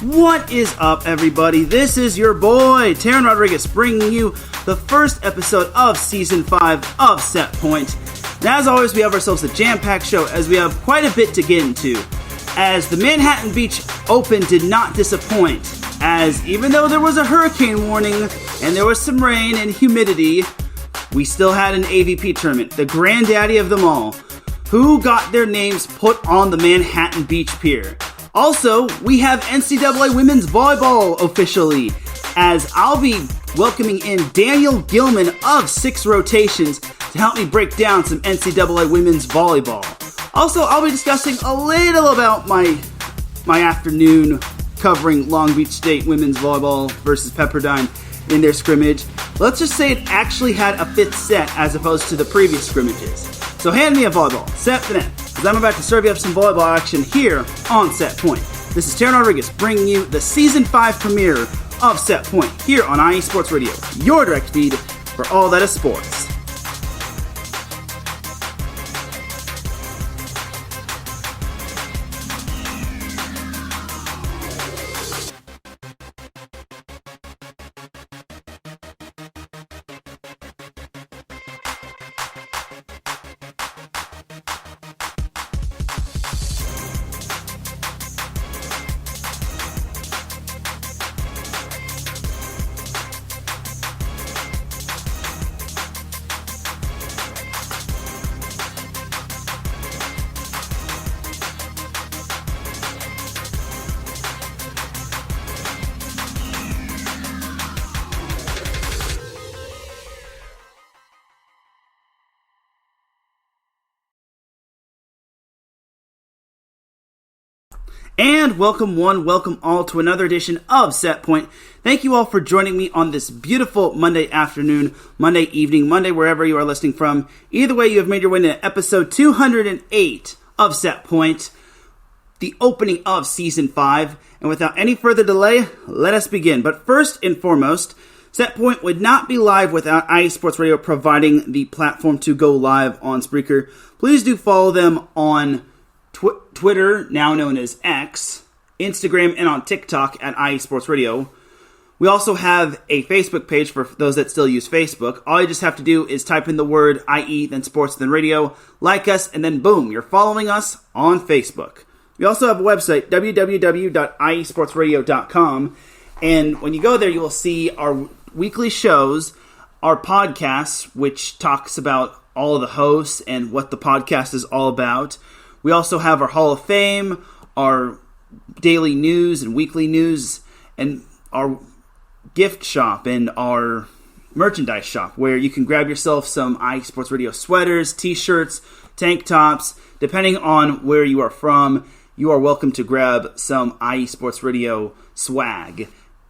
What is up, everybody? This is your boy, Teran Rodriguez, bringing you the first episode of Season 5 of Set Point. And as always, we have ourselves a jam-packed show as we have quite a bit to get into. As the Manhattan Beach Open did not disappoint, as even though there was a hurricane warning and there was some rain and humidity, we still had an AVP tournament, the granddaddy of them all, who got their names put on the Manhattan Beach Pier. Also, we have NCAA Women's Volleyball officially, as I'll be welcoming in Daniel Gillman of Six Rotations to help me break down some NCAA Women's Volleyball. Also, I'll be discussing a little about my afternoon covering Long Beach State Women's Volleyball versus Pepperdine in their scrimmage. Let's just say it actually had a fifth set as opposed to the previous scrimmages. So hand me a volleyball, set the net, because I'm about to serve you up some volleyball action here on Set Point. This is Teran Rodriguez bringing you the Season 5 premiere of Set Point here on IE Sports Radio, your direct feed for all that is sports. And welcome all to another edition of Set Point. Thank you all for joining me on this beautiful Monday afternoon, Monday evening, Monday wherever you are listening from. Either way, you have made your way to episode 208 of Set Point, the opening of Season 5. And without any further delay, let us begin. But first and foremost, Set Point would not be live without IE Sports Radio providing the platform to go live on Spreaker. Please do follow them on Twitter, now known as X, Instagram, and on TikTok at IE Sports Radio. We also have a Facebook page for those that still use Facebook. All you just have to do is type in the word IE, then sports, then radio, like us, and then boom, you're following us on Facebook. We also have a website, www.iesportsradio.com, and when you go there, you will see our weekly shows, our podcasts, which talks about all of the hosts and what the podcast is all about. We also have our Hall of Fame, our daily news and weekly news, and our gift shop and our merchandise shop where you can grab yourself some IE Sports Radio sweaters, t-shirts, tank tops. Depending on where you are from, you are welcome to grab some IE Sports Radio swag.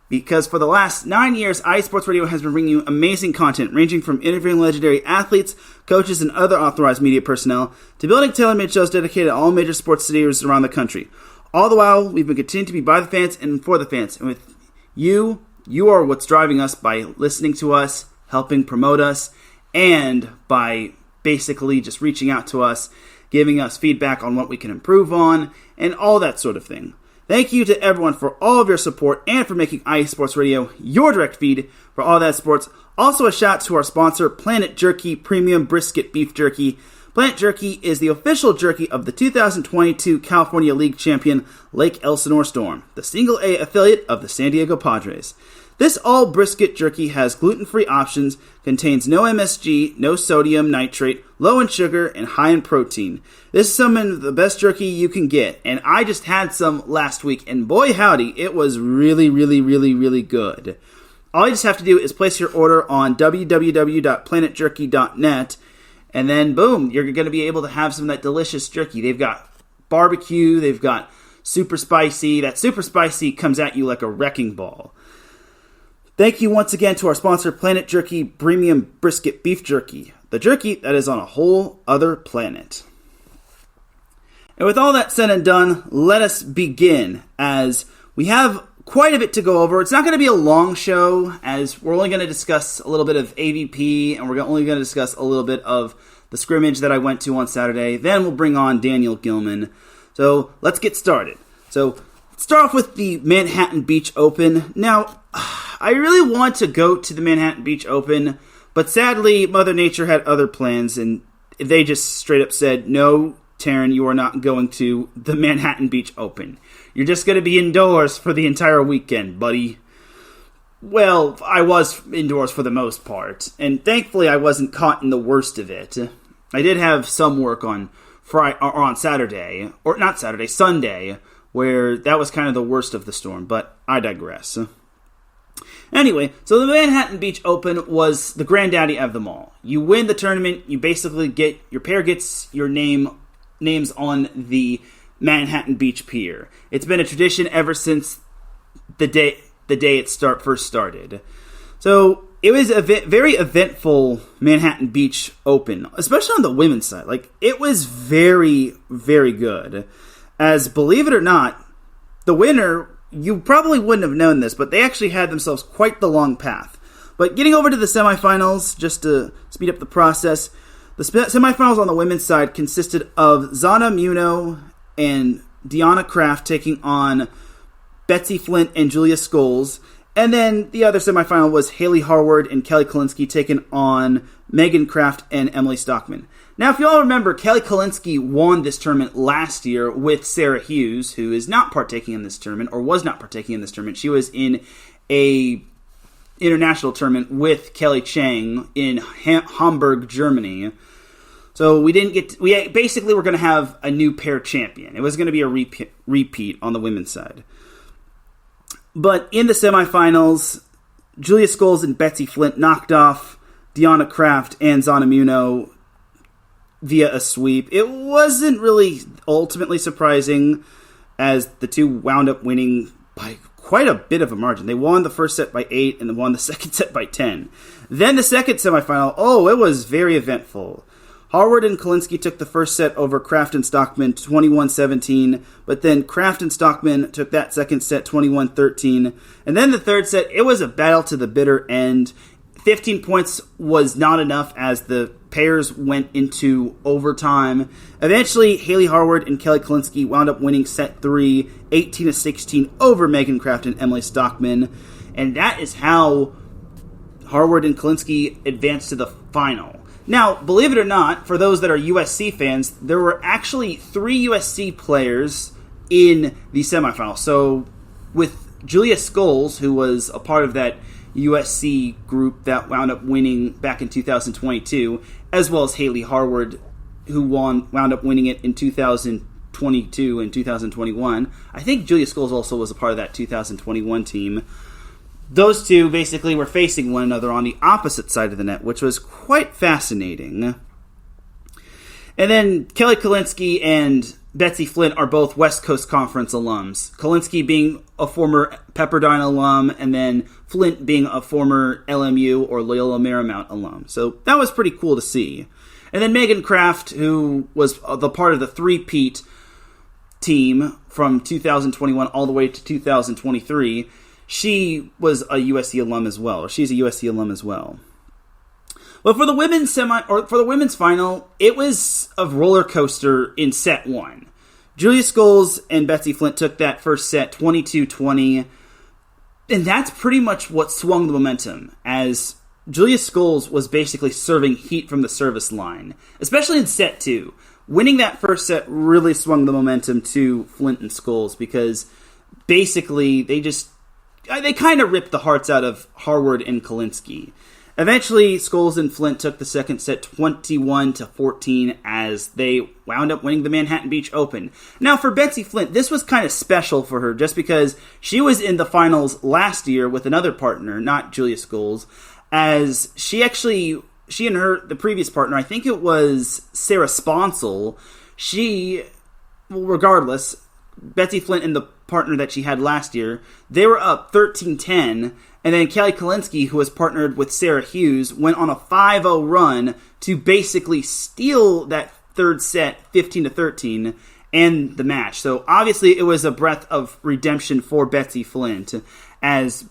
Because for the last 9 years, IE Sports Radio has been bringing you amazing content ranging from interviewing legendary athletes, coaches, and other authorized media personnel to building tailor-made shows dedicated to all major sports cities around the country. All the while, we've been continuing to be by the fans and for the fans. And with you are what's driving us by listening to us, helping promote us, and by basically just reaching out to us, giving us feedback on what we can improve on, and all that sort of thing. Thank you to everyone for all of your support and for making IE Sports Radio your direct feed for all that sports. Also a shout to our sponsor, Planet Jerky Premium Brisket Beef Jerky. Planet Jerky is the official jerky of the 2022 California League champion Lake Elsinore Storm, the single A affiliate of the San Diego Padres. This all-brisket jerky has gluten-free options, contains no MSG, no sodium nitrate, low in sugar, and high in protein. This is some of the best jerky you can get, and I just had some last week, and boy howdy, it was really, really, really, really good. All you just have to do is place your order on www.planetjerky.net, and then boom, you're going to be able to have some of that delicious jerky. They've got barbecue, they've got super spicy. That super spicy comes at you like a wrecking ball. Thank you once again to our sponsor, Planet Jerky Premium Brisket Beef Jerky, the jerky that is on a whole other planet. And with all that said and done, let us begin, as we have quite a bit to go over. It's not going to be a long show, as we're only going to discuss a little bit of AVP, and we're only going to discuss a little bit of the scrimmage that I went to on Saturday. Then we'll bring on Daniel Gillman. So let's get started. So Start off with the Manhattan Beach Open. Now, I really want to go to the Manhattan Beach Open, but sadly, Mother Nature had other plans, and they just straight up said, no, Teran, you are not going to the Manhattan Beach Open. You're just going to be indoors for the entire weekend, buddy. Well, I was indoors for the most part, and thankfully I wasn't caught in the worst of it. I did have some work on Sunday, where that was kind of the worst of the storm, but I digress. Anyway, so the Manhattan Beach Open was the granddaddy of them all. You win the tournament, you basically get, your pair gets your names on the Manhattan Beach Pier. It's been a tradition ever since the day it first started. So it was a very eventful Manhattan Beach Open, especially on the women's side. Like, it was very, very good. As, believe it or not, the winner, you probably wouldn't have known this, but they actually had themselves quite the long path. But getting over to the semifinals, just to speed up the process, the semifinals on the women's side consisted of Zana Muno and Deanna Kraft taking on Betsy Flint and Julia Scholes. And then the other semifinal was Haley Harward and Kelly Kalinsky taking on Megan Kraft and Emily Stockman. Now, if you all remember, Kelly Kalinsky won this tournament last year with Sarah Hughes, who is not partaking in this tournament, or was not partaking in this tournament. She was in a international tournament with Kelly Chang in Hamburg, Germany. So we basically were going to have a new pair champion. It was going to be a repeat on the women's side. But in the semifinals, Julia Scholes and Betsy Flint knocked off Deanna Kraft and Zana Muno via a sweep. It wasn't really ultimately surprising, as the two wound up winning by quite a bit of a margin. They won the first set by 8 and then won the second set by 10. Then the second semifinal, it was very eventful. Harward and Kalinsky took the first set over Kraft and Stockman 21-17, but then Kraft and Stockman took that second set 21-13. And then the third set, it was a battle to the bitter end. 15 points was not enough as the pairs went into overtime. Eventually, Haley Harward and Kelly Kalinsky wound up winning set 3, 18-16 over Megan Kraft and Emily Stockman. And that is how Harward and Kalinsky advanced to the final. Now, believe it or not, for those that are USC fans, there were actually 3 USC players in the semifinal. So, with Julia Scholes, who was a part of that USC group that wound up winning back in 2022, as well as Haley Harward, who wound up winning it in 2022 and 2021. I think Julia Scholes also was a part of that 2021 team. Those two basically were facing one another on the opposite side of the net, which was quite fascinating. And then Kelly Kalinsky and Betsy Flint are both West Coast Conference alums. Kalinsky being a former Pepperdine alum, and then Flint being a former LMU or Loyola Marymount alum. So that was pretty cool to see. And then Megan Kraft, who was the part of the three-peat team from 2021 all the way to 2023, she was a USC alum as well, or she's a USC alum as well. But for the women's final, it was a roller coaster in set 1. Julia Scholes and Betsy Flint took that first set 22-20, and that's pretty much what swung the momentum, as Julia Scholes was basically serving heat from the service line, especially in set 2. Winning that first set really swung the momentum to Flint and Scholes, because basically they kind of ripped the hearts out of Harward and Kalinsky. Eventually, Scholes and Flint took the second set 21-14 as they wound up winning the Manhattan Beach Open. Now, for Betsy Flint, this was kind of special for her just because she was in the finals last year with another partner, not Julia Scholes, as the previous partner, I think it was Sarah Sponsel, regardless, Betsy Flint and the partner that she had last year, they were up 13-10, and then Kelly Kalinsky, who was partnered with Sarah Hughes, went on a 5-0 run to basically steal that third set 15-13 and the match. So obviously it was a breath of redemption for Betsy Flint, as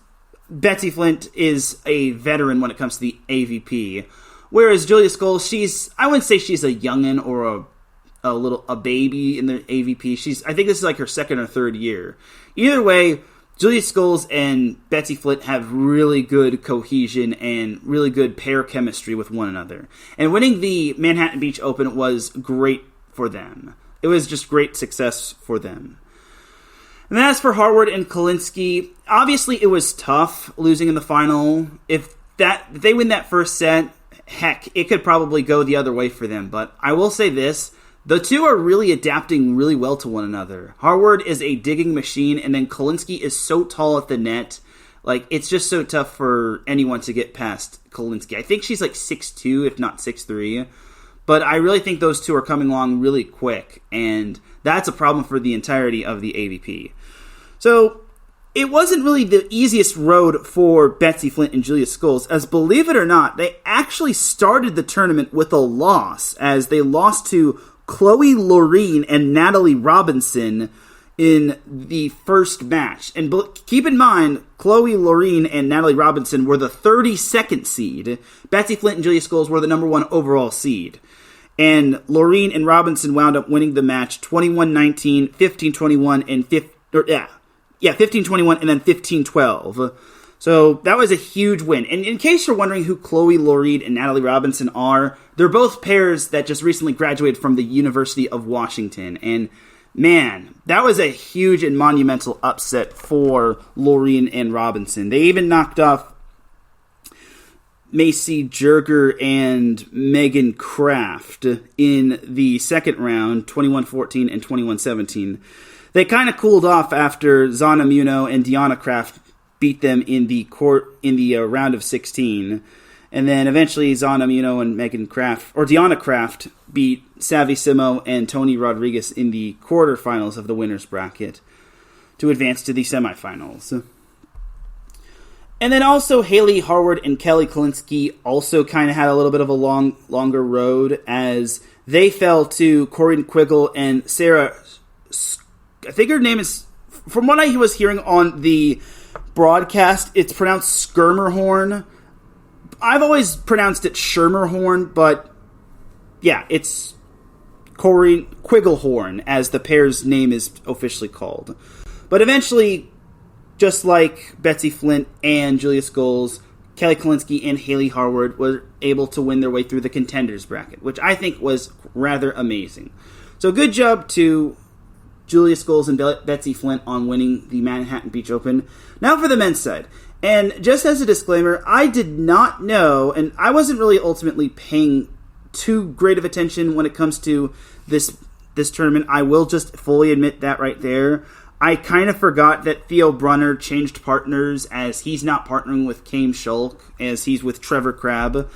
Betsy Flint is a veteran when it comes to the AVP, whereas Julia Scholes, I wouldn't say she's a youngin' or a baby in the AVP. I think this is like her second or third year. Either way, Julia Skulls and Betsy Flint have really good cohesion and really good pair chemistry with one another. And winning the Manhattan Beach Open was great for them. It was just great success for them. And then as for Harward and Kolinske, obviously it was tough losing in the final. If they win that first set, heck, it could probably go the other way for them. But I will say this. The two are really adapting really well to one another. Harward is a digging machine, and then Kolinske is so tall at the net. Like, it's just so tough for anyone to get past Kolinske. I think she's like 6'2", if not 6'3". But I really think those two are coming along really quick, and that's a problem for the entirety of the AVP. So, it wasn't really the easiest road for Betsy Flint and Julia Skulls, as believe it or not, they actually started the tournament with a loss, as they lost to Chloe Loreen and Natalie Robinson in the first match. And keep in mind, Chloe Loreen and Natalie Robinson were the 32nd seed. Betsy Flint and Julia Skulls were the number 1 overall seed. And Loreen and Robinson wound up winning the match 21-19, 15-21, and 15-21, and then 15-12. So that was a huge win. And in case you're wondering who Chloe Loreen and Natalie Robinson are, they're both pairs that just recently graduated from the University of Washington. And man, that was a huge and monumental upset for Loreen and Robinson. They even knocked off Macy Jerger and Megan Kraft in the second round, 21-14 and 21-17. They kind of cooled off after Zana Muno and Deanna Kraft beat them in the round of 16. And then eventually Zana Muno and Deanna Kraft beat Savvy Simo and Tony Rodriguez in the quarterfinals of the winner's bracket to advance to the semifinals. And then also Haley Harward and Kelly Kolinske also kind of had a little bit of a longer road, as they fell to Corinne Quiggle and Sarah, I think her name is, from what I was hearing on the broadcast, it's pronounced Skirmerhorn. I've always pronounced it Schermerhorn, but yeah, it's Corinne Quigglehorn, as the pair's name is officially called. But eventually, just like Betsy Flint and Julia Skulls, Kelly Kolinske and Haley Harward were able to win their way through the contenders bracket, which I think was rather amazing. So good job to Julia Skulls and Betsy Flint on winning the Manhattan Beach Open. Now for the men's side. And just as a disclaimer, I did not know, and I wasn't really ultimately paying too great of attention when it comes to this tournament. I will just fully admit that right there. I kind of forgot that Theo Brunner changed partners, as he's not partnering with Kame Schulk, as he's with Trevor Crabb.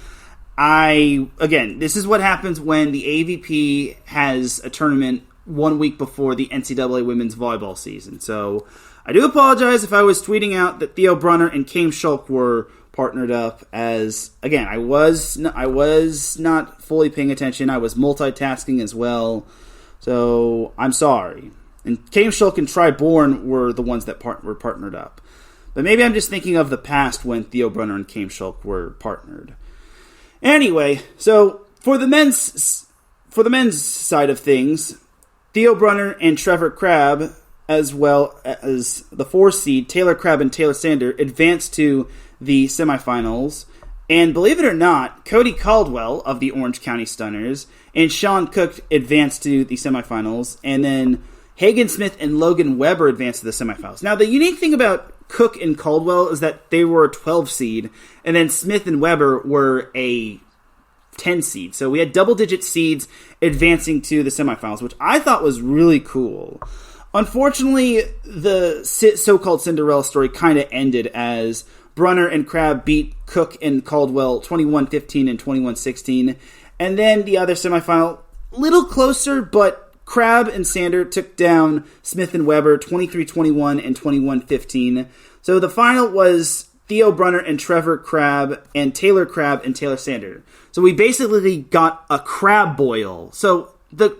Again, this is what happens when the AVP has a tournament 1 week before the NCAA women's volleyball season. So I do apologize if I was tweeting out that Theo Brunner and Kame Schulk were partnered up, as, again, I was not fully paying attention. I was multitasking as well. So I'm sorry. And Kame Schulk and Tri Bourne were the ones that were partnered up. But maybe I'm just thinking of the past when Theo Brunner and Kame Schulk were partnered. Anyway, so for the men's side of things, Theo Brunner and Trevor Crabb, as well as the 4 seed Taylor Crabb and Taylor Sander, advanced to the semifinals. And believe it or not, Cody Caldwell of the Orange County Stunners and Sean Cook advanced to the semifinals. And then Hagen Smith and Logan Weber advanced to the semifinals. Now, the unique thing about Cook and Caldwell is that they were a 12 seed, and then Smith and Weber were a 10 seed. So we had double-digit seeds advancing to the semifinals, which I thought was really cool. Unfortunately, the so-called Cinderella story kind of ended as Brunner and Crabb beat Cook and Caldwell 21-15 and 21-16. And then the other semifinal, little closer, but Crabb and Sander took down Smith and Weber 23-21 and 21-15. So the final was Theo Brunner and Trevor Crabb and Taylor Sander. So we basically got a crab boil. So the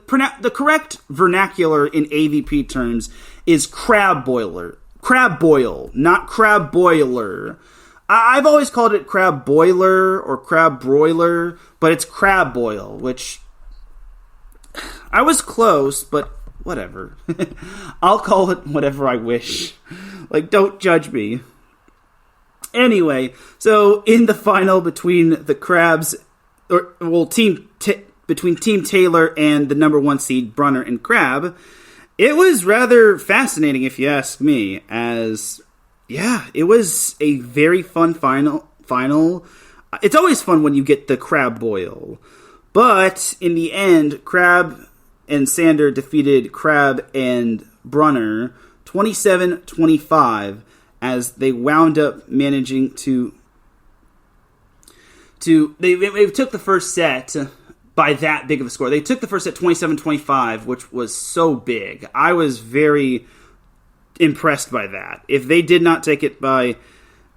correct vernacular in AVP terms is crab boil, not crab boiler. I've always called it crab boiler or crab broiler, but it's crab boil, which I was close, but whatever. I'll call it whatever I wish. Like, don't judge me. Anyway, so in the final between the Crabs, between Team Taylor and the number 1 seed Brunner and Crab, it was rather fascinating if you ask me, as, yeah, it was a very fun final. It's always fun when you get the crab boil. But in the end, Crab and Sander defeated Crab and Brunner 27-25 as they wound up managing to they took the first set by that big of a score. They took the first set 27-25, which was so big. I was very impressed by that. If they did not take it by...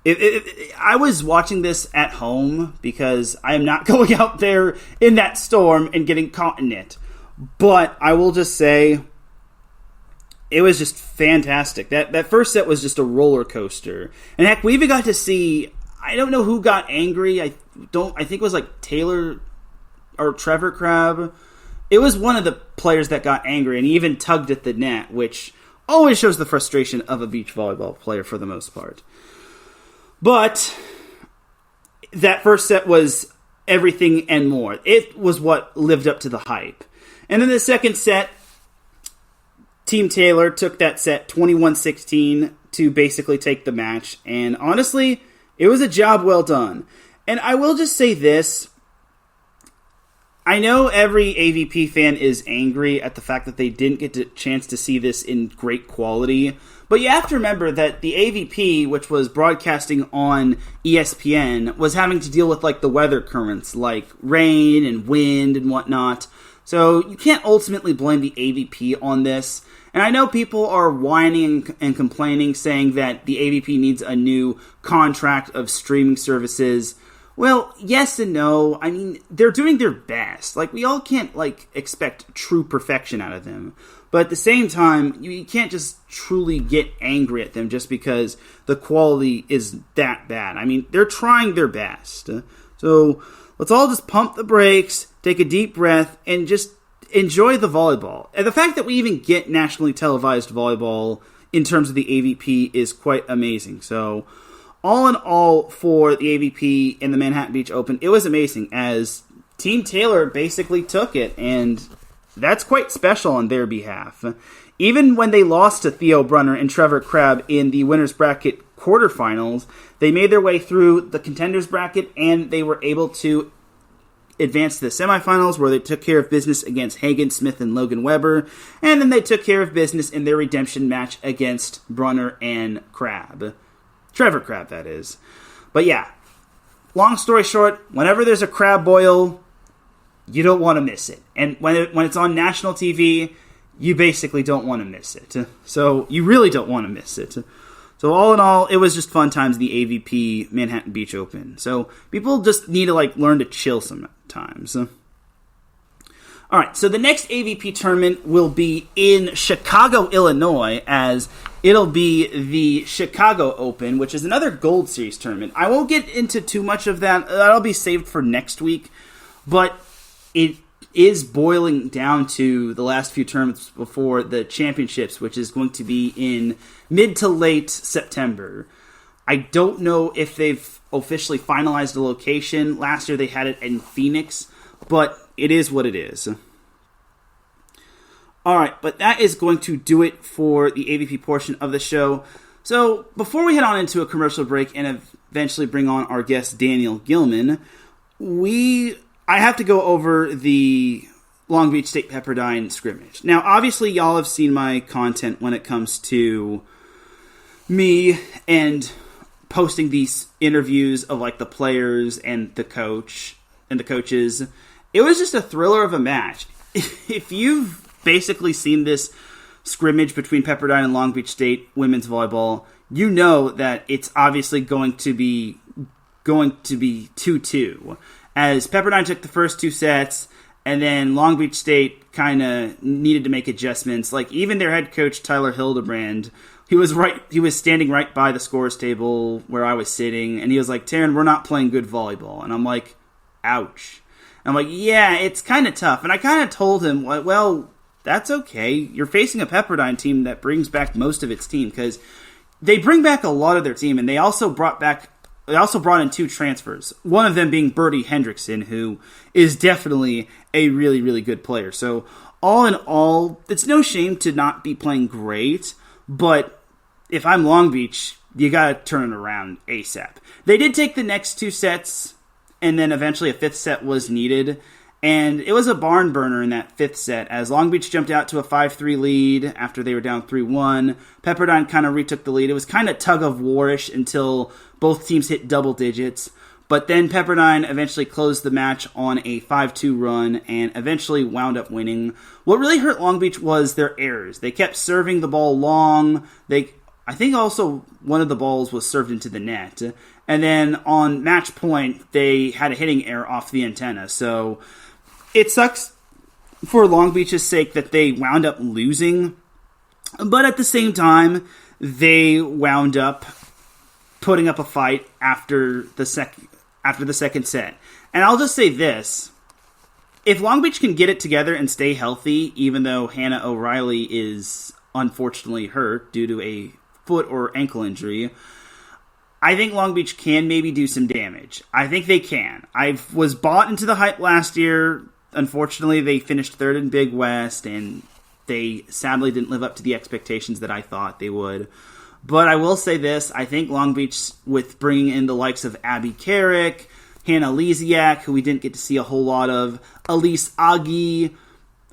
I was watching this at home because I am not going out there in that storm and getting caught in it. But I will just say, it was just fantastic. That first set was just a roller coaster. And heck, we even got to see, I don't know who got angry. I think it was like Taylor or Trevor Crab. It was one of the players that got angry, and he even tugged at the net, which always shows the frustration of a beach volleyball player for the most part. But that first set was everything and more. It was what lived up to the hype. And then the second set, Team Taylor took that set 21-16 to basically take the match. And honestly, it was a job well done. And I will just say this. I know every AVP fan is angry at the fact that they didn't get a chance to see this in great quality. But you have to remember that the AVP, which was broadcasting on ESPN, was having to deal with like the weather currents, like rain and wind and whatnot. So you can't ultimately blame the AVP on this. And I know people are whining and complaining, saying that the AVP needs a new contract of streaming services. Well, yes and no. I mean, they're doing their best. Like, we all can't, like, expect true perfection out of them. But at the same time, you can't just truly get angry at them just because the quality is that bad. I mean, they're trying their best. So let's all just pump the brakes, take a deep breath, and just enjoy the volleyball. And the fact that we even get nationally televised volleyball in terms of the AVP is quite amazing. So all in all, for the AVP in the Manhattan Beach Open, it was amazing as Team Taylor basically took it, and that's quite special on their behalf. Even when they lost to Theo Brunner and Trevor Crab in the winner's bracket quarterfinals, they made their way through the contenders bracket, and they were able to advance to the semifinals, where they took care of business against Hagen Smith and Logan Weber, and then they took care of business in their redemption match against Brunner and Crab. Trevor Crab, that is. But yeah, long story short, whenever there's a crab boil, you don't want to miss it. And when it's on national TV, you basically don't want to miss it. So you really don't want to miss it. So all in all, it was just fun times, the AVP Manhattan Beach Open. So people just need to learn to chill sometimes. All right, so the next AVP tournament will be in Chicago, Illinois, as it'll be the Chicago Open, which is another Gold Series tournament. I won't get into too much of that. That'll be saved for next week. But it is boiling down to the last few tournaments before the championships, which is going to be in mid to late September. I don't know if they've officially finalized the location. Last year they had it in Phoenix, but it is what it is. All right, but that is going to do it for the AVP portion of the show. So before we head on into a commercial break and eventually bring on our guest Daniel Gillman, I have to go over the Long Beach State-Pepperdine scrimmage. Now, obviously, y'all have seen my content when it comes to me and posting these interviews of the players and the coach and the coaches. It was just a thriller of a match. If you've basically seen this scrimmage between Pepperdine and Long Beach State women's volleyball, you know that it's obviously going to be 2-2. As Pepperdine took the first two sets, and then Long Beach State kind of needed to make adjustments. Even their head coach, Tyler Hildebrand, he was standing right by the scores table where I was sitting, and he was like, "Teran, we're not playing good volleyball." And I'm like, ouch. I'm like, yeah, it's kind of tough. And I kind of told him, well, that's okay. You're facing a Pepperdine team that brings back most of its team, because they bring back a lot of their team, and they also brought in 2 transfers, one of them being Bertie Hendrickson, who is definitely a really, really good player. So all in all, it's no shame to not be playing great, but if I'm Long Beach, you got to turn it around ASAP. They did take the next 2 sets, and then eventually a 5th set was needed, and it was a barn burner in that 5th set, as Long Beach jumped out to a 5-3 lead after they were down 3-1. Pepperdine kind of retook the lead. It was kind of tug-of-war-ish until both teams hit double digits, but then Pepperdine eventually closed the match on a 5-2 run and eventually wound up winning. What really hurt Long Beach was their errors. They kept serving the ball long. I think also one of the balls was served into the net. And then on match point, they had a hitting error off the antenna. So it sucks for Long Beach's sake that they wound up losing. But at the same time, they wound up putting up a fight after the second set. And I'll just say this. If Long Beach can get it together and stay healthy, even though Hannah O'Reilly is unfortunately hurt due to a foot or ankle injury, I think Long Beach can maybe do some damage. I think they can. I was bought into the hype last year. Unfortunately, they finished 3rd in Big West, and they sadly didn't live up to the expectations that I thought they would. But I will say this. I think Long Beach, with bringing in the likes of Abby Carrick, Hannah Lesiak, who we didn't get to see a whole lot of, Elise Aggie,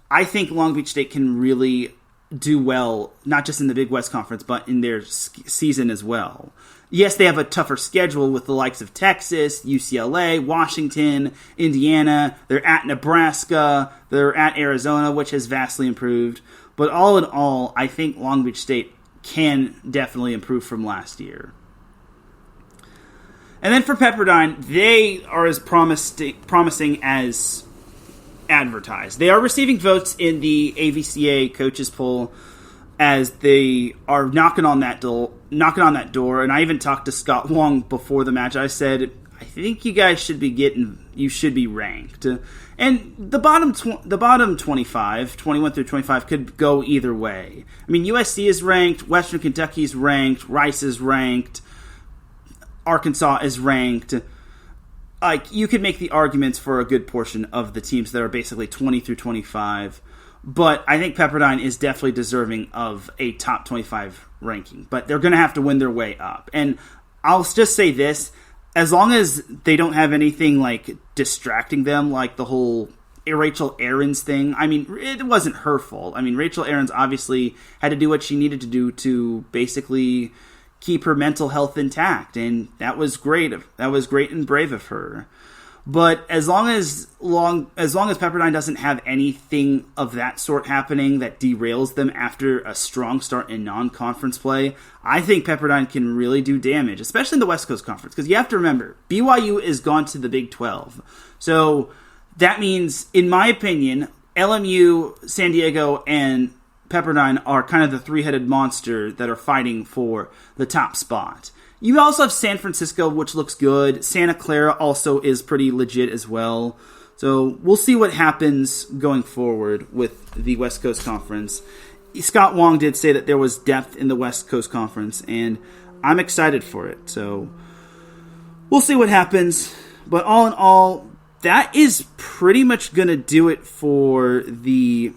I think Long Beach State can really do well, not just in the Big West Conference, but in their season as well. Yes, they have a tougher schedule with the likes of Texas, UCLA, Washington, Indiana. They're at Nebraska. They're at Arizona, which has vastly improved. But all in all, I think Long Beach State can definitely improve from last year. And then for Pepperdine, they are as promising as advertised. They are receiving votes in the AVCA coaches poll as they are knocking on that door. And I even talked to Scott Wong before the match. I said, I think you guys should be ranked. And the bottom 25, 21 through 25, could go either way. I mean, USC is ranked, Western Kentucky is ranked, Rice is ranked, Arkansas is ranked. Like, you could make the arguments for a good portion of the teams that are basically 20 through 25. But I think Pepperdine is definitely deserving of a top 25 ranking. But they're going to have to win their way up. And I'll just say this. As long as they don't have anything like distracting them, like the whole Rachel Aarons thing. I mean, it wasn't her fault. I mean, Rachel Aarons obviously had to do what she needed to do to basically keep her mental health intact. And that was great. That was great and brave of her. But as long as Pepperdine doesn't have anything of that sort happening that derails them after a strong start in non-conference play, I think Pepperdine can really do damage, especially in the West Coast Conference. Because you have to remember, BYU is gone to the Big 12. So that means, in my opinion, LMU, San Diego, and Pepperdine are kind of the three-headed monster that are fighting for the top spot. You also have San Francisco, which looks good. Santa Clara also is pretty legit as well. So we'll see what happens going forward with the West Coast Conference. Scott Wong did say that there was depth in the West Coast Conference, and I'm excited for it. So we'll see what happens. But all in all, that is pretty much going to do it for the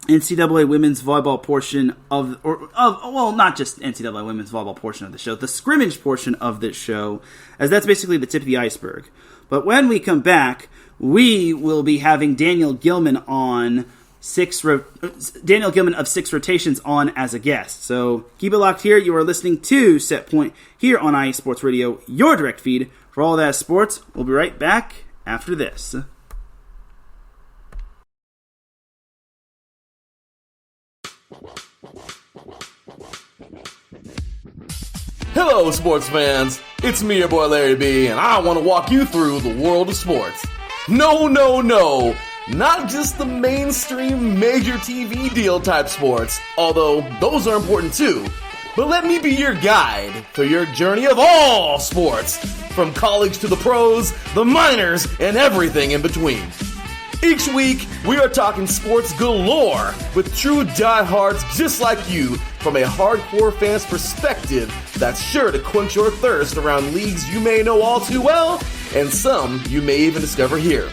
NCAA women's volleyball portion not just NCAA women's volleyball portion of the show, the scrimmage portion of this show, as that's basically the tip of the iceberg. But when we come back, we will be having Daniel Gillman of Six Rotations on as a guest. So keep it locked here. You are listening to Set Point here on IE Sports Radio, your direct feed for all that sports. We'll be right back after this. Hello, sports fans. It's me, your boy Larry B, and I want to walk you through the world of sports. No, not just the mainstream major TV deal type sports, although those are important too. But let me be your guide through your journey of all sports. from college to the pros, the minors, and everything in between. Each week, we are talking sports galore with true diehards just like you from a hardcore fan's perspective that's sure to quench your thirst around leagues you may know all too well and some you may even discover here.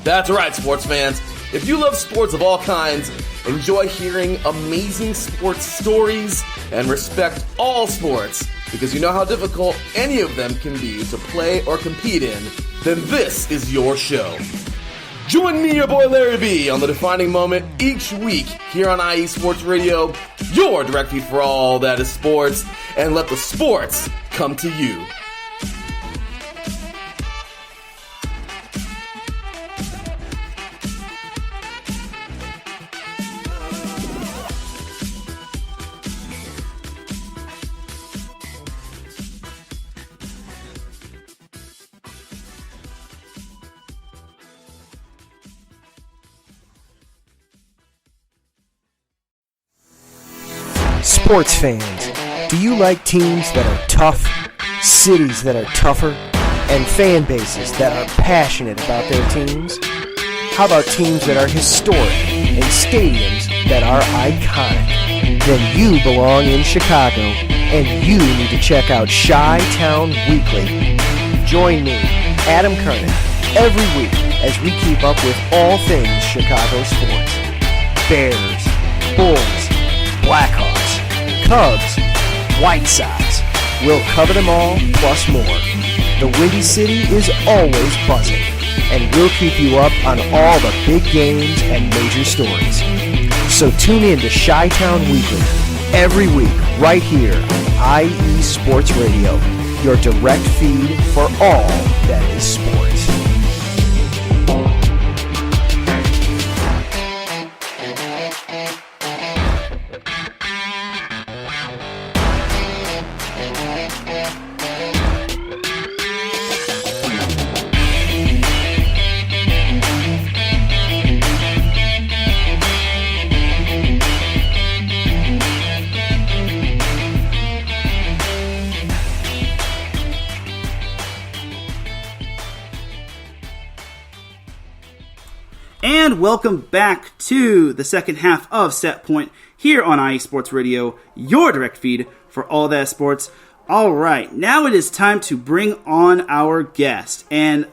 That's right, sports fans. If you love sports of all kinds, enjoy hearing amazing sports stories, and respect all sports because you know how difficult any of them can be to play or compete in, then this is your show. Join me, your boy Larry B, on the defining moment each week here on IE Sports Radio, your direct feed for all that is sports, and let the sports come to you. Sports fans, do you like teams that are tough, cities that are tougher, and fan bases that are passionate about their teams? How about teams that are historic and stadiums that are iconic? Then you belong in Chicago, and you need to check out Chi-Town Weekly. Join me, Adam Kernan, every week as we keep up with all things Chicago sports. Bears, Bulls, Blackhawks, Cubs, White Sox. We'll cover them all, plus more. The Windy City is always buzzing, and we'll keep you up on all the big games and major stories. So tune in to Chi-Town Weekly every week right here on IE Sports Radio, your direct feed for all that is sports. And welcome back to the second half of Set Point here on IE Sports Radio, your direct feed for all that sports. All right, now it is time to bring on our guest. And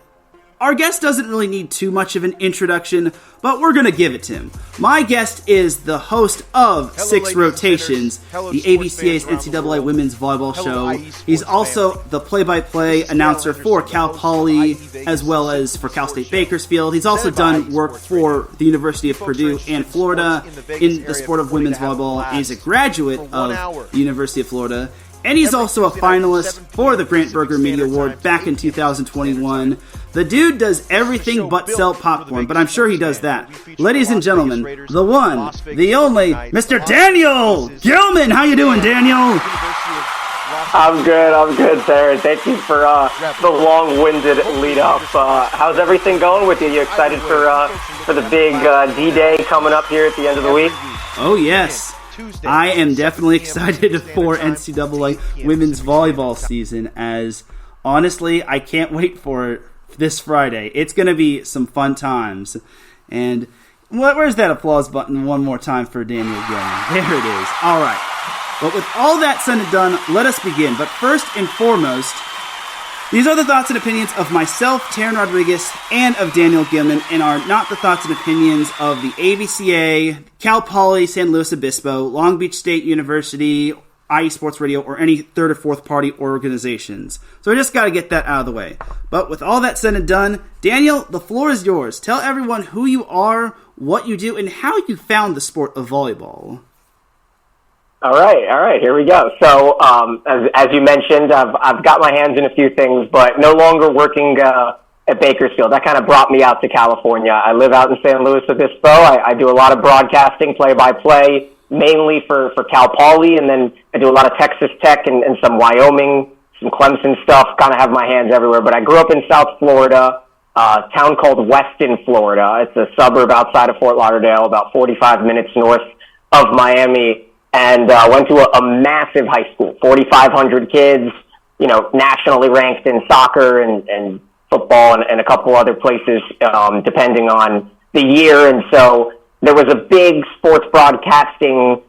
our guest doesn't really need too much of an introduction, but we're going to give it to him. My guest is the host of Six Rotations, the ABCA's NCAA Women's Volleyball Show. He's also the play-by-play announcer for Cal Poly, as well as for Cal State Bakersfield. He's also done work for the University of Purdue and Florida in the sport of women's volleyball, and he's a graduate of the University of Florida. And he's also a finalist for the Grant Berger Media Award back in 2021. The dude does everything but sell popcorn, but I'm sure he does that. Ladies and gentlemen, the one, the only, Mr. Daniel Gillman. How you doing, Daniel? I'm good, Teran. Thank you for the long-winded lead-up. How's everything going with you? You excited for the big D-Day coming up here at the end of the week? Oh, yes. I am definitely excited for NCAA women's volleyball season, as honestly, I can't wait for it this Friday. It's going to be some fun times. And where's that applause button one more time for Daniel Gillman? There it is. All right. But with all that said and done, let us begin. But first and foremost, these are the thoughts and opinions of myself, Teran Rodriguez, and of Daniel Gillman, and are not the thoughts and opinions of the ABCA, Cal Poly, San Luis Obispo, Long Beach State University, IE Sports Radio, or any third or fourth party organizations. So I just got to get that out of the way. But with all that said and done, Daniel, the floor is yours. Tell everyone who you are, what you do, and how you found the sport of volleyball. All right, here we go. So, as you mentioned, I've got my hands in a few things, but no longer working at Bakersfield. That kind of brought me out to California. I live out in San Luis Obispo. I do a lot of broadcasting, play-by-play, mainly for Cal Poly, and then I do a lot of Texas Tech and some Wyoming, some Clemson stuff, kind of have my hands everywhere. But I grew up in South Florida, a town called Weston, Florida. It's a suburb outside of Fort Lauderdale, about 45 minutes north of Miami. And went to a massive high school, 4,500 kids, nationally ranked in soccer and football and a couple other places, depending on the year. And so there was a big sports broadcasting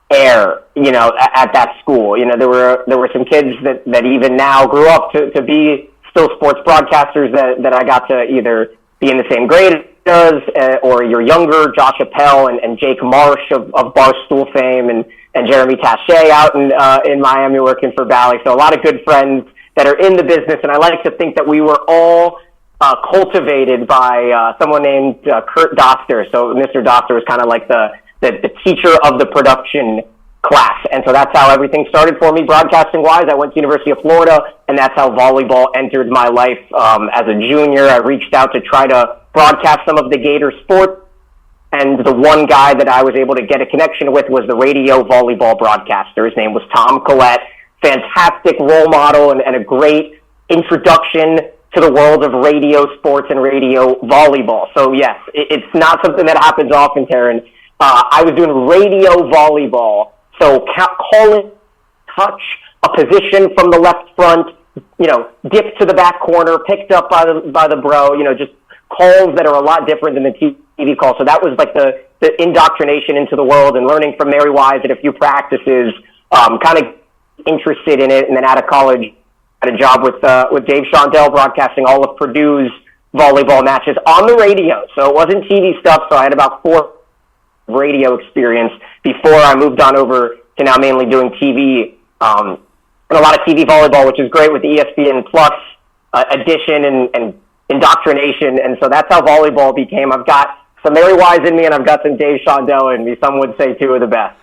air, at that school. There were some kids that even now grew up to be still sports broadcasters that I got to either be in the same grade as, or you're younger, Josh Appel and Jake Marsh of Barstool fame and Jeremy Taché out in Miami working for Bally. So a lot of good friends that are in the business, and I like to think that we were all cultivated by someone named Kurt Doster. So Mr. Doster was kind of like the teacher of the production class. And so that's how everything started for me broadcasting-wise. I went to University of Florida, and that's how volleyball entered my life. As a junior, I reached out to try to broadcast some of the Gator sports, and the one guy that I was able to get a connection with was the radio volleyball broadcaster. His name was Tom Collette. Fantastic role model and a great introduction to the world of radio sports and radio volleyball. So yes, it's not something that happens often, Teran. I was doing radio volleyball, so calling, touch, a position from the left front, dip to the back corner, picked up by the bro, just calls that are a lot different than the TV call. So that was like the indoctrination into the world and learning from Mary Wise at a few practices, kind of interested in it. And then out of college, had a job with Dave Shondell broadcasting all of Purdue's volleyball matches on the radio. So it wasn't TV stuff. So I had about 4 radio experience before I moved on over to now mainly doing TV, and a lot of TV volleyball, which is great with the ESPN Plus addition and indoctrination. And so that's how volleyball became. I've got some Mary Wise in me, and I've got some Dave Shondell in me. Some would say 2 of the best.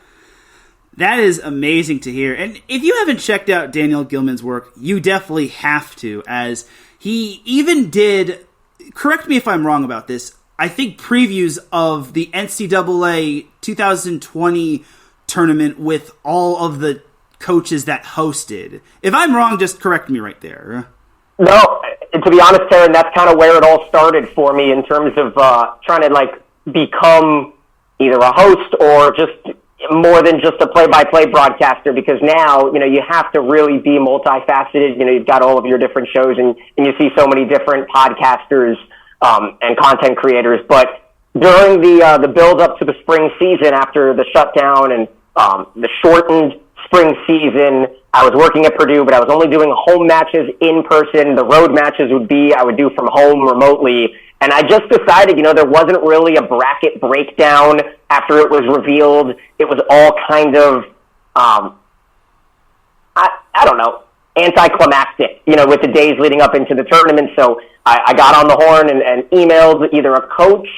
That is amazing to hear. And if you haven't checked out Daniel Gillman's work, you definitely have to, as he even did, correct me if I'm wrong about this, I think previews of the NCAA 2020 tournament with all of the coaches that hosted. If I'm wrong, just correct me right there. No, to be honest, Teran, that's kind of where it all started for me in terms of trying to become either a host or just more than just a play-by-play broadcaster, because now, you have to really be multifaceted. You've got all of your different shows and you see so many different podcasters and content creators. But during the build-up to the spring season after the shutdown and the shortened spring season, I was working at Purdue, but I was only doing home matches in person. The road matches I would do from home remotely. And I just decided, there wasn't really a bracket breakdown after it was revealed. It was all kind of, I don't know, anticlimactic, with the days leading up into the tournament. So I got on the horn and emailed either a coach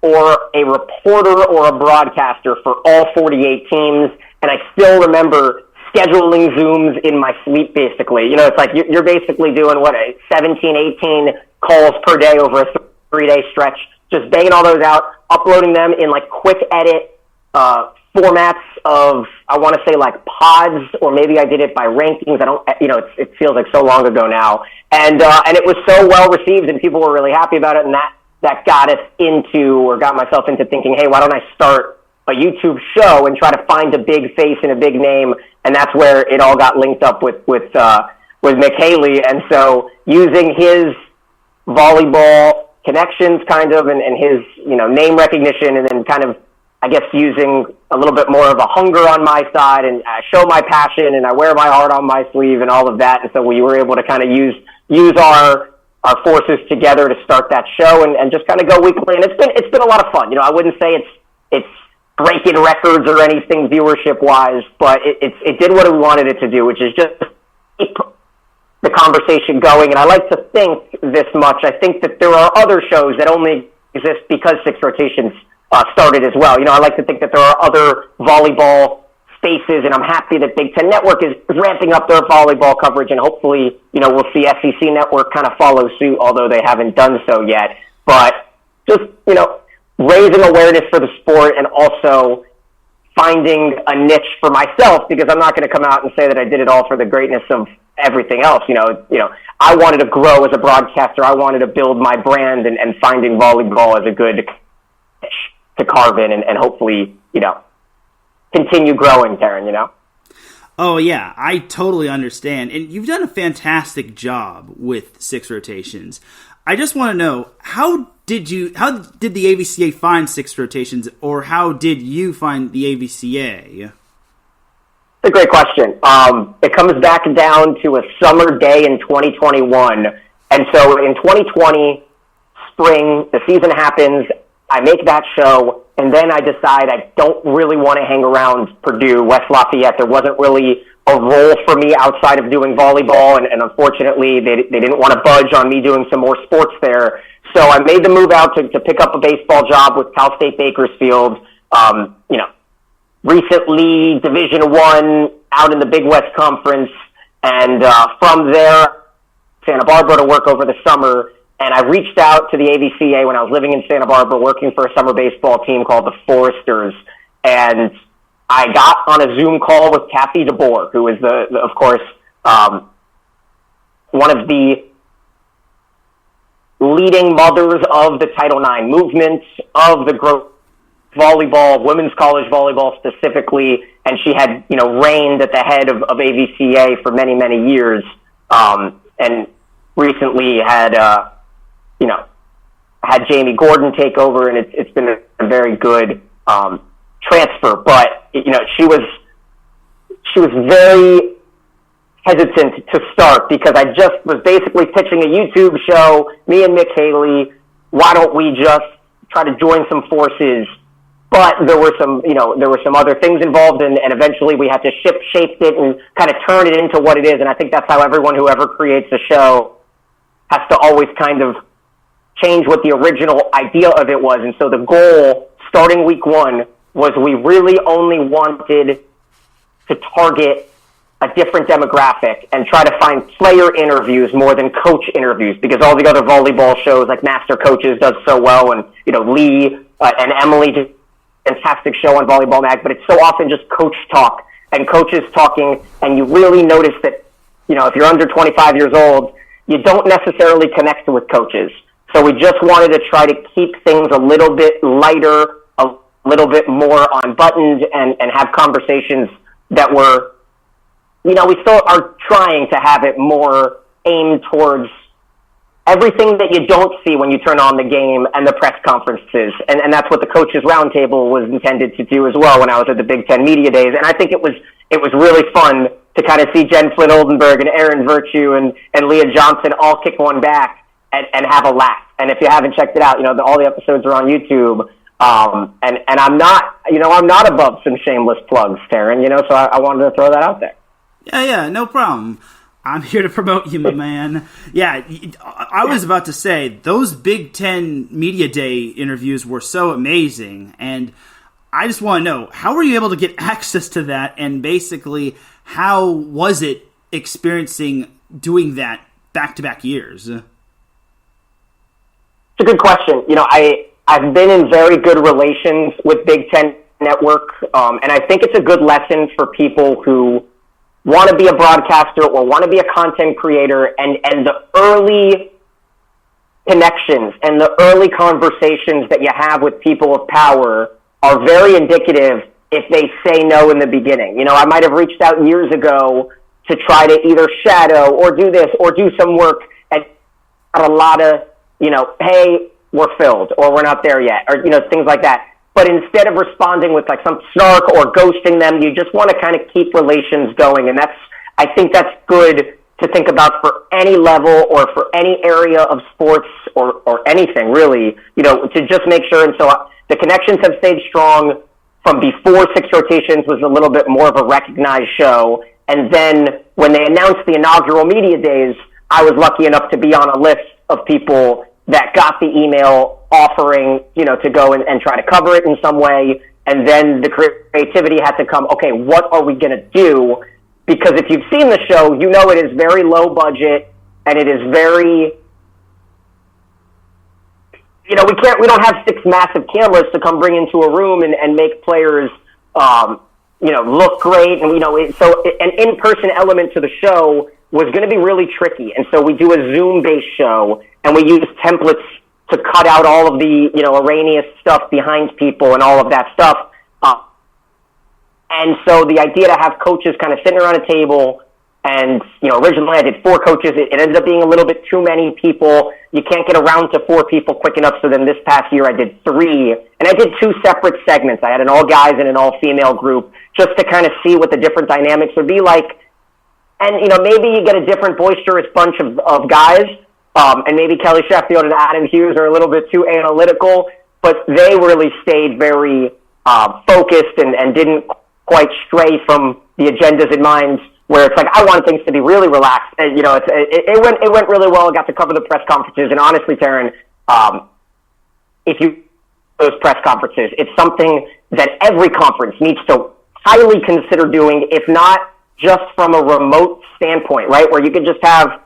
or a reporter or a broadcaster for all 48 teams. And I still remember scheduling Zooms in my sleep, basically. It's like you're basically doing, 17, 18 calls per day over a 3-day stretch, just banging all those out, uploading them in quick edit formats of, I want to say pods, or maybe I did it by rankings. I don't, it feels like so long ago now. And it was so well received and people were really happy about it. And that got got myself into thinking, hey, why don't I start a YouTube show and try to find a big face and a big name? And that's where it all got linked up with Mick Haley. And so using his volleyball connections kind of and his, name recognition, and then kind of, I guess, using a little bit more of a hunger on my side, and I show my passion and I wear my heart on my sleeve and all of that. And so we were able to kind of use our forces together to start that show and just kind of go weekly. And it's been a lot of fun. I wouldn't say it's breaking records or anything viewership wise, but it did what we wanted it to do, which is just keep the conversation going. And I like to think this much. I think that there are other shows that only exist because Six Rotations started as well. I like to think that there are other volleyball spaces, and I'm happy that Big Ten Network is ramping up their volleyball coverage, and hopefully, we'll see SEC Network kind of follow suit, although they haven't done so yet. But just, raising awareness for the sport, and also finding a niche for myself, because I'm not going to come out and say that I did it all for the greatness of everything else. I wanted to grow as a broadcaster. I wanted to build my brand, and finding volleyball as a good niche to carve in and hopefully, continue growing, Teran, Oh, yeah, I totally understand. And you've done a fantastic job with Six Rotations. I just want to know, how did the AVCA find Six Rotations, or how did you find the AVCA? It's a great question. It comes back down to a summer day in 2021. And so in 2020, spring, the season happens, I make that show, and then I decide I don't really want to hang around Purdue, West Lafayette. There wasn't really a role for me outside of doing volleyball, and unfortunately they didn't want to budge on me doing some more sports there. So I made the move out to pick up a baseball job with Cal State Bakersfield. Recently Division I out in the Big West Conference, and from there, Santa Barbara to work over the summer. And I reached out to the AVCA when I was living in Santa Barbara working for a summer baseball team called the Foresters. And I got on a Zoom call with Kathy DeBoer, who is of course, one of the leading mothers of the Title IX movement, of the growth volleyball, women's college volleyball specifically, and she had, reigned at the head of AVCA for many, many years, and recently had Jamie Gordon take over, and it's been a very good transfer. But she was very hesitant to start because I just was basically pitching a YouTube show, me and Nick Haley. Why don't we just try to join some forces? But there were some other things involved, and eventually we had to shape it and kind of turn it into what it is. And I think that's how everyone who ever creates a show has to always kind of change what the original idea of it was. And so the goal, starting week one, was we really only wanted to target a different demographic and try to find player interviews more than coach interviews, because all the other volleyball shows like Master Coaches does so well, and Lee and Emily did a fantastic show on Volleyball Mag, but it's so often just coach talk and coaches talking, and you really notice that if you're under 25 years old, you don't necessarily connect with coaches. So we just wanted to try to keep things a little bit lighter, a little bit more unbuttoned, and have conversations that were, we still are trying to have it more aimed towards everything that you don't see when you turn on the game and the press conferences. And that's what the Coaches Roundtable was intended to do as well when I was at the Big Ten Media Days. And I think it was really fun to kind of see Jen Flynn Oldenburg and Erin Virtue and Leah Johnson all kick one back and have a laugh. And if you haven't checked it out, all the episodes are on YouTube. And I'm not, I'm not above some shameless plugs, Teran, so I wanted to throw that out there. Yeah, no problem. I'm here to promote you, my man. Yeah, I was about to say, those Big Ten Media Day interviews were so amazing, and I just want to know, how were you able to get access to that, and basically, how was it experiencing doing that back-to-back years? It's a good question. I've been in very good relations with Big Ten Network, and I think it's a good lesson for people who want to be a broadcaster or want to be a content creator, and the early connections and the early conversations that you have with people of power are very indicative if they say no in the beginning. I might have reached out years ago to try to either shadow or do this or do some work, and got a lot of, hey, we're filled, or we're not there yet, or, things like that. But instead of responding with like some snark or ghosting them, you just want to kind of keep relations going. And I think that's good to think about for any level or for any area of sports or anything really, to just make sure. And so the connections have stayed strong from before Six Rotations was a little bit more of a recognized show. And then when they announced the inaugural media days, I was lucky enough to be on a list of people that got the email offering, to go and try to cover it in some way. And then the creativity had to come, okay, what are we going to do? Because if you've seen the show, it is very low budget, and it is very, we don't have 6 massive cameras to come bring into a room and make players, look great. And, so an in-person element to the show was going to be really tricky. And so we do a Zoom-based show, and we use templates to cut out all of the, erroneous stuff behind people and all of that stuff. And so the idea to have coaches kind of sitting around a table, and, originally I did 4 coaches. It ended up being a little bit too many people. You can't get around to 4 people quick enough. So then this past year I did 3, and I did 2 separate segments. I had an all guys and an all female group just to kind of see what the different dynamics would be like. And, maybe you get a different boisterous bunch of guys, and maybe Kelly Sheffield and Adam Hughes are a little bit too analytical, but they really stayed very focused and didn't quite stray from the agendas in mind, where it's like, I want things to be really relaxed. And, it went really well. I got to cover the press conferences. And honestly, Teran, if you those press conferences, it's something that every conference needs to highly consider doing, if not just from a remote standpoint, right? Where you could just have,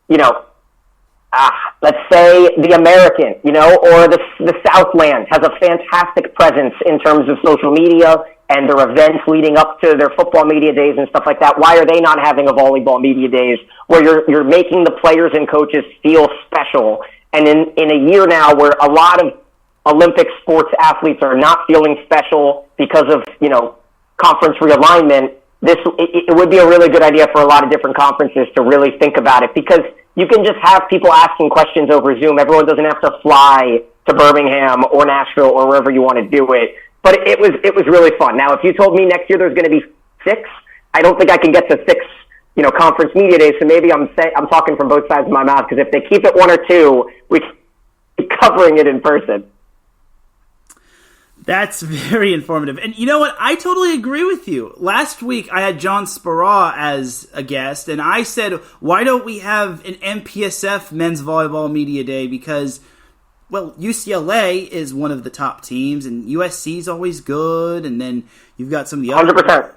let's say the American, or the Southland has a fantastic presence in terms of social media and their events leading up to their football media days and stuff like that. Why are they not having a volleyball media days where you're making the players and coaches feel special? And in a year now where a lot of Olympic sports athletes are not feeling special because of, conference realignment, it would be a really good idea for a lot of different conferences to really think about it, because you can just have people asking questions over Zoom. Everyone doesn't have to fly to Birmingham or Nashville or wherever you want to do it. But it was really fun. Now, if you told me next year there's going to be 6, I don't think I can get to 6, conference media days. So maybe I'm talking from both sides of my mouth, because if they keep it 1 or 2, we can be covering it in person. That's very informative. And you know what? I totally agree with you. Last week, I had John Speraw as a guest, and I said, why don't we have an MPSF men's volleyball media day? Because, well, UCLA is one of the top teams, and USC is always good, and then you've got some of the other 100%.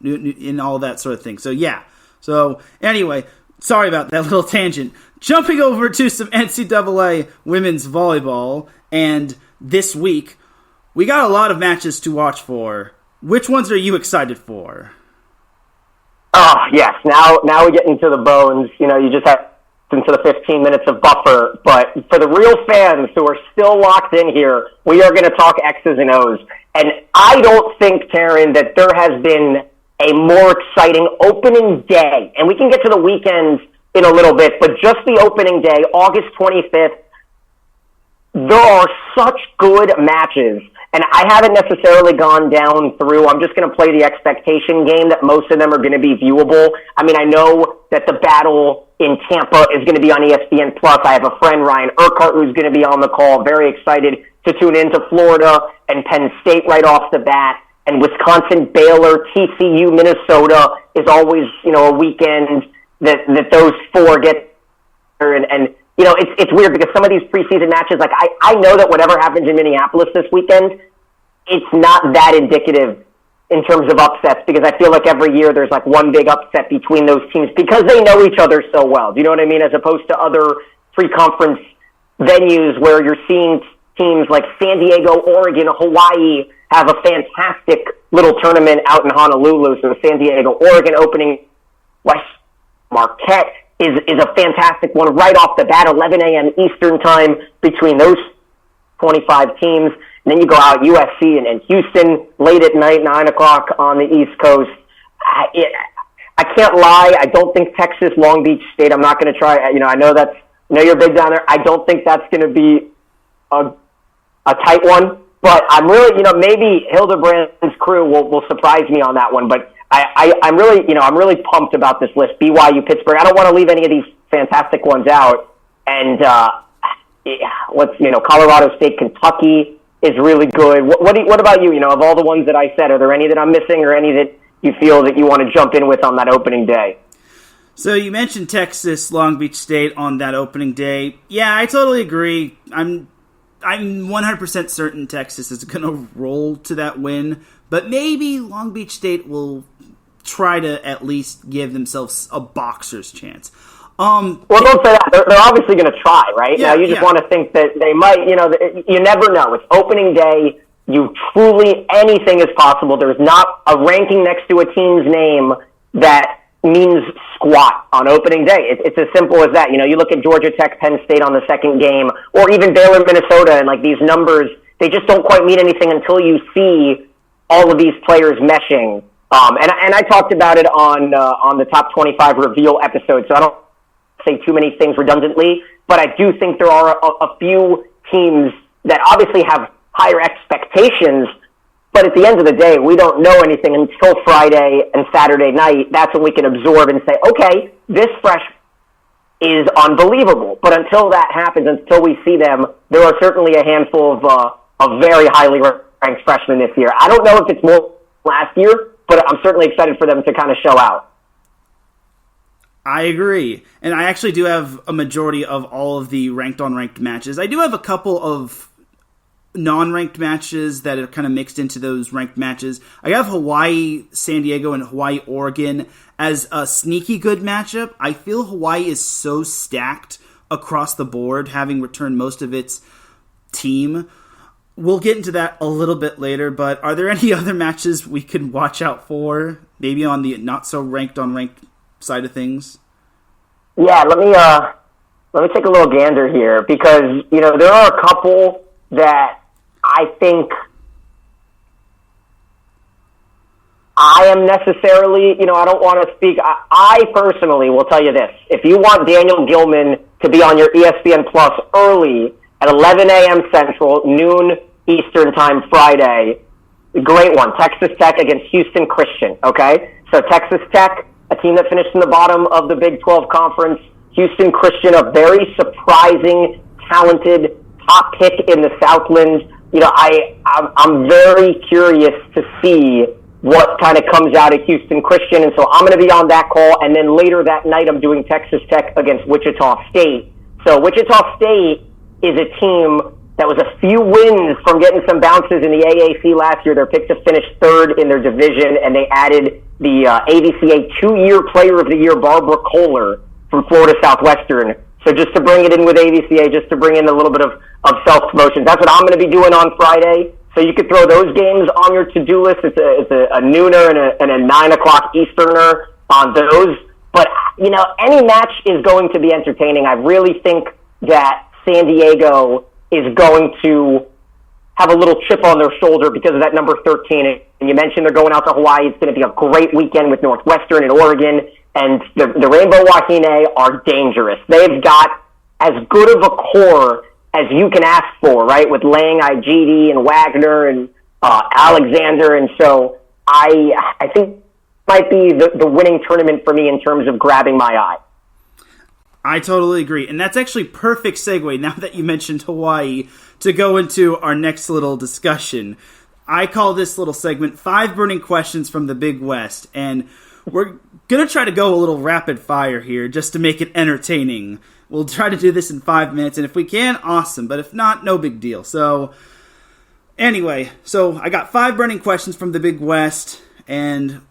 And all that sort of thing. So, yeah. So, anyway, sorry about that little tangent. Jumping over to some NCAA women's volleyball, and this week, we got a lot of matches to watch for. Which ones are you excited for? Oh, yes. Now we get into the bones. You just have into the 15 minutes of buffer. But for the real fans who are still locked in here, we are going to talk X's and O's. And I don't think, Teran, that there has been a more exciting opening day. And we can get to the weekend in a little bit, but just the opening day, August 25th, there are such good matches. And I haven't necessarily gone down through. I'm just going to play the expectation game that most of them are going to be viewable. I mean, I know that the battle in Tampa is going to be on ESPN+. I have a friend, Ryan Urquhart, who's going to be on the call. Very excited to tune into Florida and Penn State right off the bat. And Wisconsin, Baylor, TCU, Minnesota is always, a weekend that those 4 get. And it's weird because some of these preseason matches, like I know that whatever happens in Minneapolis this weekend, it's not that indicative in terms of upsets, because I feel like every year there's like one big upset between those teams because they know each other so well. Do you know what I mean? As opposed to other pre-conference venues where you're seeing teams like San Diego, Oregon, Hawaii have a fantastic little tournament out in Honolulu. So the San Diego, Oregon opening, West Marquette is a fantastic one right off the bat, 11 a.m. Eastern time between those 25 teams. And then you go out USC and Houston late at night, 9 o'clock on the East Coast. I can't lie. I don't think Texas, Long Beach State, I'm not going to try. I know you're big down there. I don't think that's going to be a tight one. But I'm really, maybe Hildebrand's crew will surprise me on that one. But I'm really pumped about this list. BYU, Pittsburgh. I don't want to leave any of these fantastic ones out. And Colorado State, Kentucky is really good. What about you? Of all the ones that I said, are there any that I'm missing, or any that you feel that you want to jump in with on that opening day? So you mentioned Texas, Long Beach State on that opening day. Yeah, I totally agree. I'm 100% certain Texas is going to roll to that win, but maybe Long Beach State will try to at least give themselves a boxer's chance. Well, don't say that. They're obviously going to try, right? Yeah, now, you just want to think that they might, you never know. It's opening day. Anything is possible. There's not a ranking next to a team's name that means squat on opening day. It's as simple as that. You look at Georgia Tech, Penn State on the second game, or even Baylor, Minnesota, and like these numbers, they just don't quite mean anything until you see all of these players meshing. And I talked about it on the top 25 reveal episode, so I don't say too many things redundantly, but I do think there are a few teams that obviously have higher expectations, but at the end of the day, we don't know anything until Friday and Saturday night. That's when we can absorb and say, okay, this fresh is unbelievable. But until that happens, until we see them, there are certainly a handful of very highly ranked freshmen this year. I don't know if it's more than last year, but I'm certainly excited for them to kind of show out. I agree. And I actually do have a majority of all of the ranked-on-ranked matches. I do have a couple of non-ranked matches that are kind of mixed into those ranked matches. I have Hawaii, San Diego, and Hawaii, Oregon as a sneaky good matchup. I feel Hawaii is so stacked across the board, having returned most of its team. We'll get into that a little bit later, but are there any other matches we can watch out for? Maybe on the not-so-ranked-on-ranked side of things? Yeah, let me take a little gander here, because, there are a couple that I think I am necessarily, I don't want to speak. I personally will tell you this. If you want Daniel Gillman to be on your ESPN Plus early at 11 a.m. Central, noon Eastern time Friday, great one. Texas Tech against Houston Christian, okay? So Texas Tech, a team that finished in the bottom of the Big 12 Conference. Houston Christian, a very surprising, talented top pick in the Southland. I'm very curious to see what kind of comes out of Houston Christian, and so I'm going to be on that call, and then later that night I'm doing Texas Tech against Wichita State. So Wichita State is a team that was a few wins from getting some bounces in the AAC last year. They're picked to finish third in their division, and they added the AVCA 2-year Player of the Year, Barbara Kohler, from Florida Southwestern. So just to bring it in with AVCA, just to bring in a little bit of self-promotion. That's what I'm going to be doing on Friday. So you could throw those games on your to-do list. It's a nooner and a 9 o'clock Easterner on those. But, any match is going to be entertaining. I really think that San Diego is going to have a little chip on their shoulder because of that number 13. And you mentioned they're going out to Hawaii. It's going to be a great weekend with Northwestern and Oregon. And the Rainbow Wahine are dangerous. They've got as good of a core as you can ask for, right? With Lang, IGD, and Wagner, and Alexander. And so I think it might be the winning tournament for me in terms of grabbing my eye. I totally agree. And that's actually perfect segue, now that you mentioned Hawaii, to go into our next little discussion. I call this little segment 5 Burning Questions from the Big West. And we're going to try to go a little rapid fire here just to make it entertaining. We'll try to do this in 5 minutes, and if we can, awesome. But if not, no big deal. So, anyway, I got 5 burning questions from the Big West, and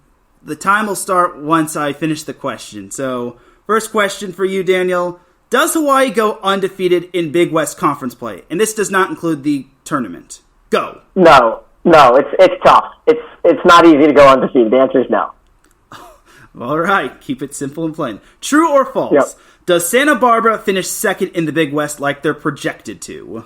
the time will start once I finish the question. So, first question for you, Daniel. Does Hawaii go undefeated in Big West Conference play? And this does not include the tournament. Go. No, it's tough. It's not easy to go undefeated. The answer is no. All right, keep it simple and plain. True or false? Yep. Does Santa Barbara finish second in the Big West like they're projected to?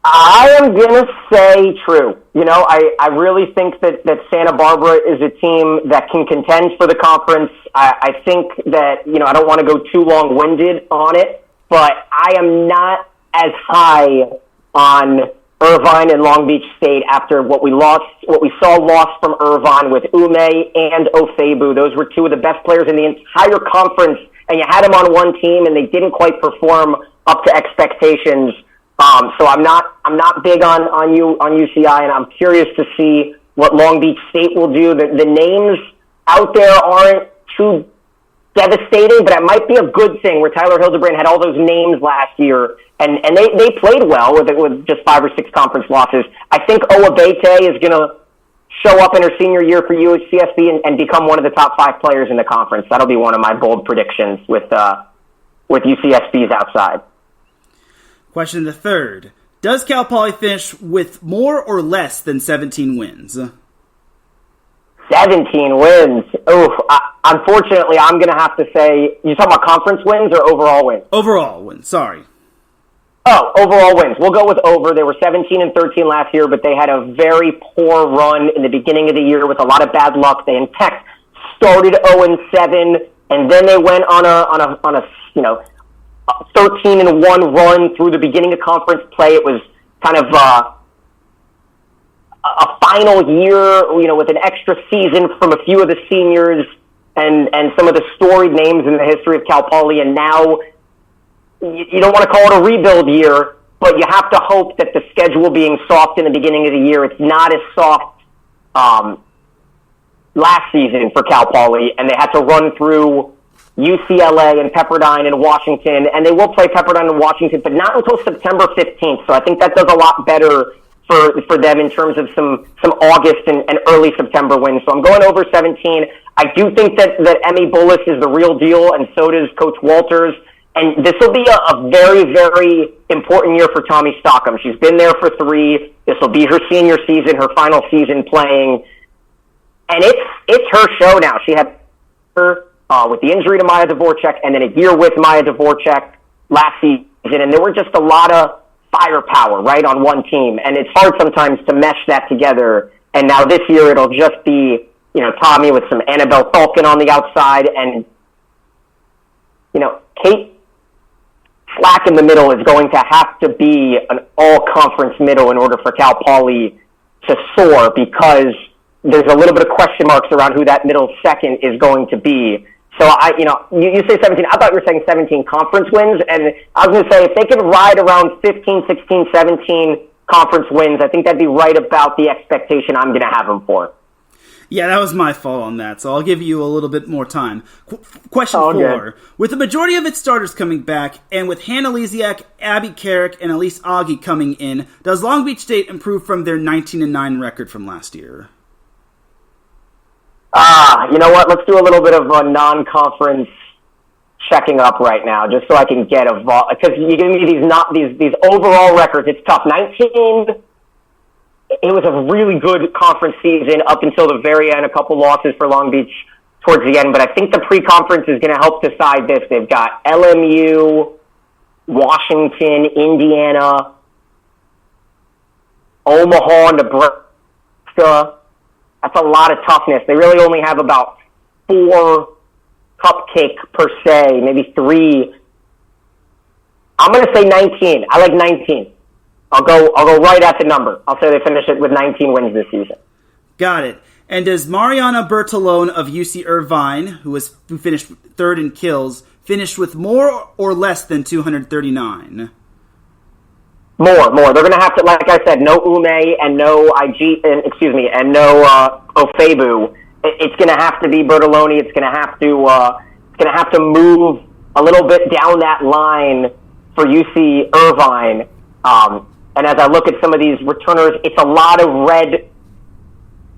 I am going to say true. I really think that Santa Barbara is a team that can contend for the conference. I think that, I don't want to go too long-winded on it, but I am not as high on Irvine and Long Beach State after what we saw lost from Irvine with Ume and Ofebu. Those were two of the best players in the entire conference, and you had them on one team, and they didn't quite perform up to expectations. So I'm not big on UCI, and I'm curious to see what Long Beach State will do. The names out there aren't too devastating, but it might be a good thing where Tyler Hildebrand had all those names last year, and they played well with just 5 or 6 conference losses. I think Owabete is going to show up in her senior year for UCSB and become one of the top 5 players in the conference. That'll be one of my bold predictions with UCSB's outside. Question the third. Does Cal Poly finish with more or less than 17 wins? 17 wins. Unfortunately, I'm going to have to say, you talking about conference wins or overall wins? Overall wins, sorry. Oh, overall wins. We'll go with over. They were 17-13 last year, but they had a very poor run in the beginning of the year with a lot of bad luck. They, in fact, started 0-7, and then they went on a 13-1 run through the beginning of conference play. It was kind of a final year, with an extra season from a few of the seniors and some of the storied names in the history of Cal Poly, and now you don't want to call it a rebuild year, but you have to hope that the schedule being soft in the beginning of the year, it's not as soft last season for Cal Poly, and they had to run through UCLA and Pepperdine and Washington, and they will play Pepperdine and Washington, but not until September 15th. So I think that does a lot better for them in terms of some August and early September wins. So I'm going over 17. I do think that Emmy Bullis is the real deal, and so does Coach Walters. And this will be a very, very important year for Tommy Stockham. She's been there for 3. This will be her senior season, her final season playing. And it's her show now. She had her with the injury to Maya Dvorchak, and then a year with Maya Dvorchak last season. And there were just a lot of firepower, right, on one team. And it's hard sometimes to mesh that together. And now this year it'll just be, Tommy with some Annabelle Falcon on the outside. And, Kate Slack in the middle is going to have to be an all-conference middle in order for Cal Poly to soar, because there's a little bit of question marks around who that middle second is going to be. So, you say 17. I thought you were saying 17 conference wins, and I was going to say if they could ride around 15, 16, 17 conference wins, I think that'd be right about the expectation I'm going to have them for. Yeah, that was my fault on that, so I'll give you a little bit more time. Question 4. Good. With the majority of its starters coming back, and with Hannah Lesiak, Abby Carrick, and Elise Augie coming in, does Long Beach State improve from their 19-9 record from last year? You know what? Let's do a little bit of a non-conference checking up right now, just so I can get because you give me these overall records. It's tough. 19. It was a really good conference season up until the very end. A couple losses for Long Beach towards the end, but I think the pre-conference is going to help decide this. They've got LMU, Washington, Indiana, Omaha, Nebraska. That's a lot of toughness. They really only have about 4 cupcake per se, maybe 3. I'm going to say 19. I like 19. I'll go right at the number. I'll say they finish it with 19 wins this season. Got it. And does Mariana Bertolone of UC Irvine, who finished 3rd in kills, finish with more or less than 239? More. They're going to have to, like I said, no Ume and no and no Ofebu. It's going to have to be Bertolone. It's going to have to move a little bit down that line for UC Irvine. And as I look at some of these returners, it's a lot of red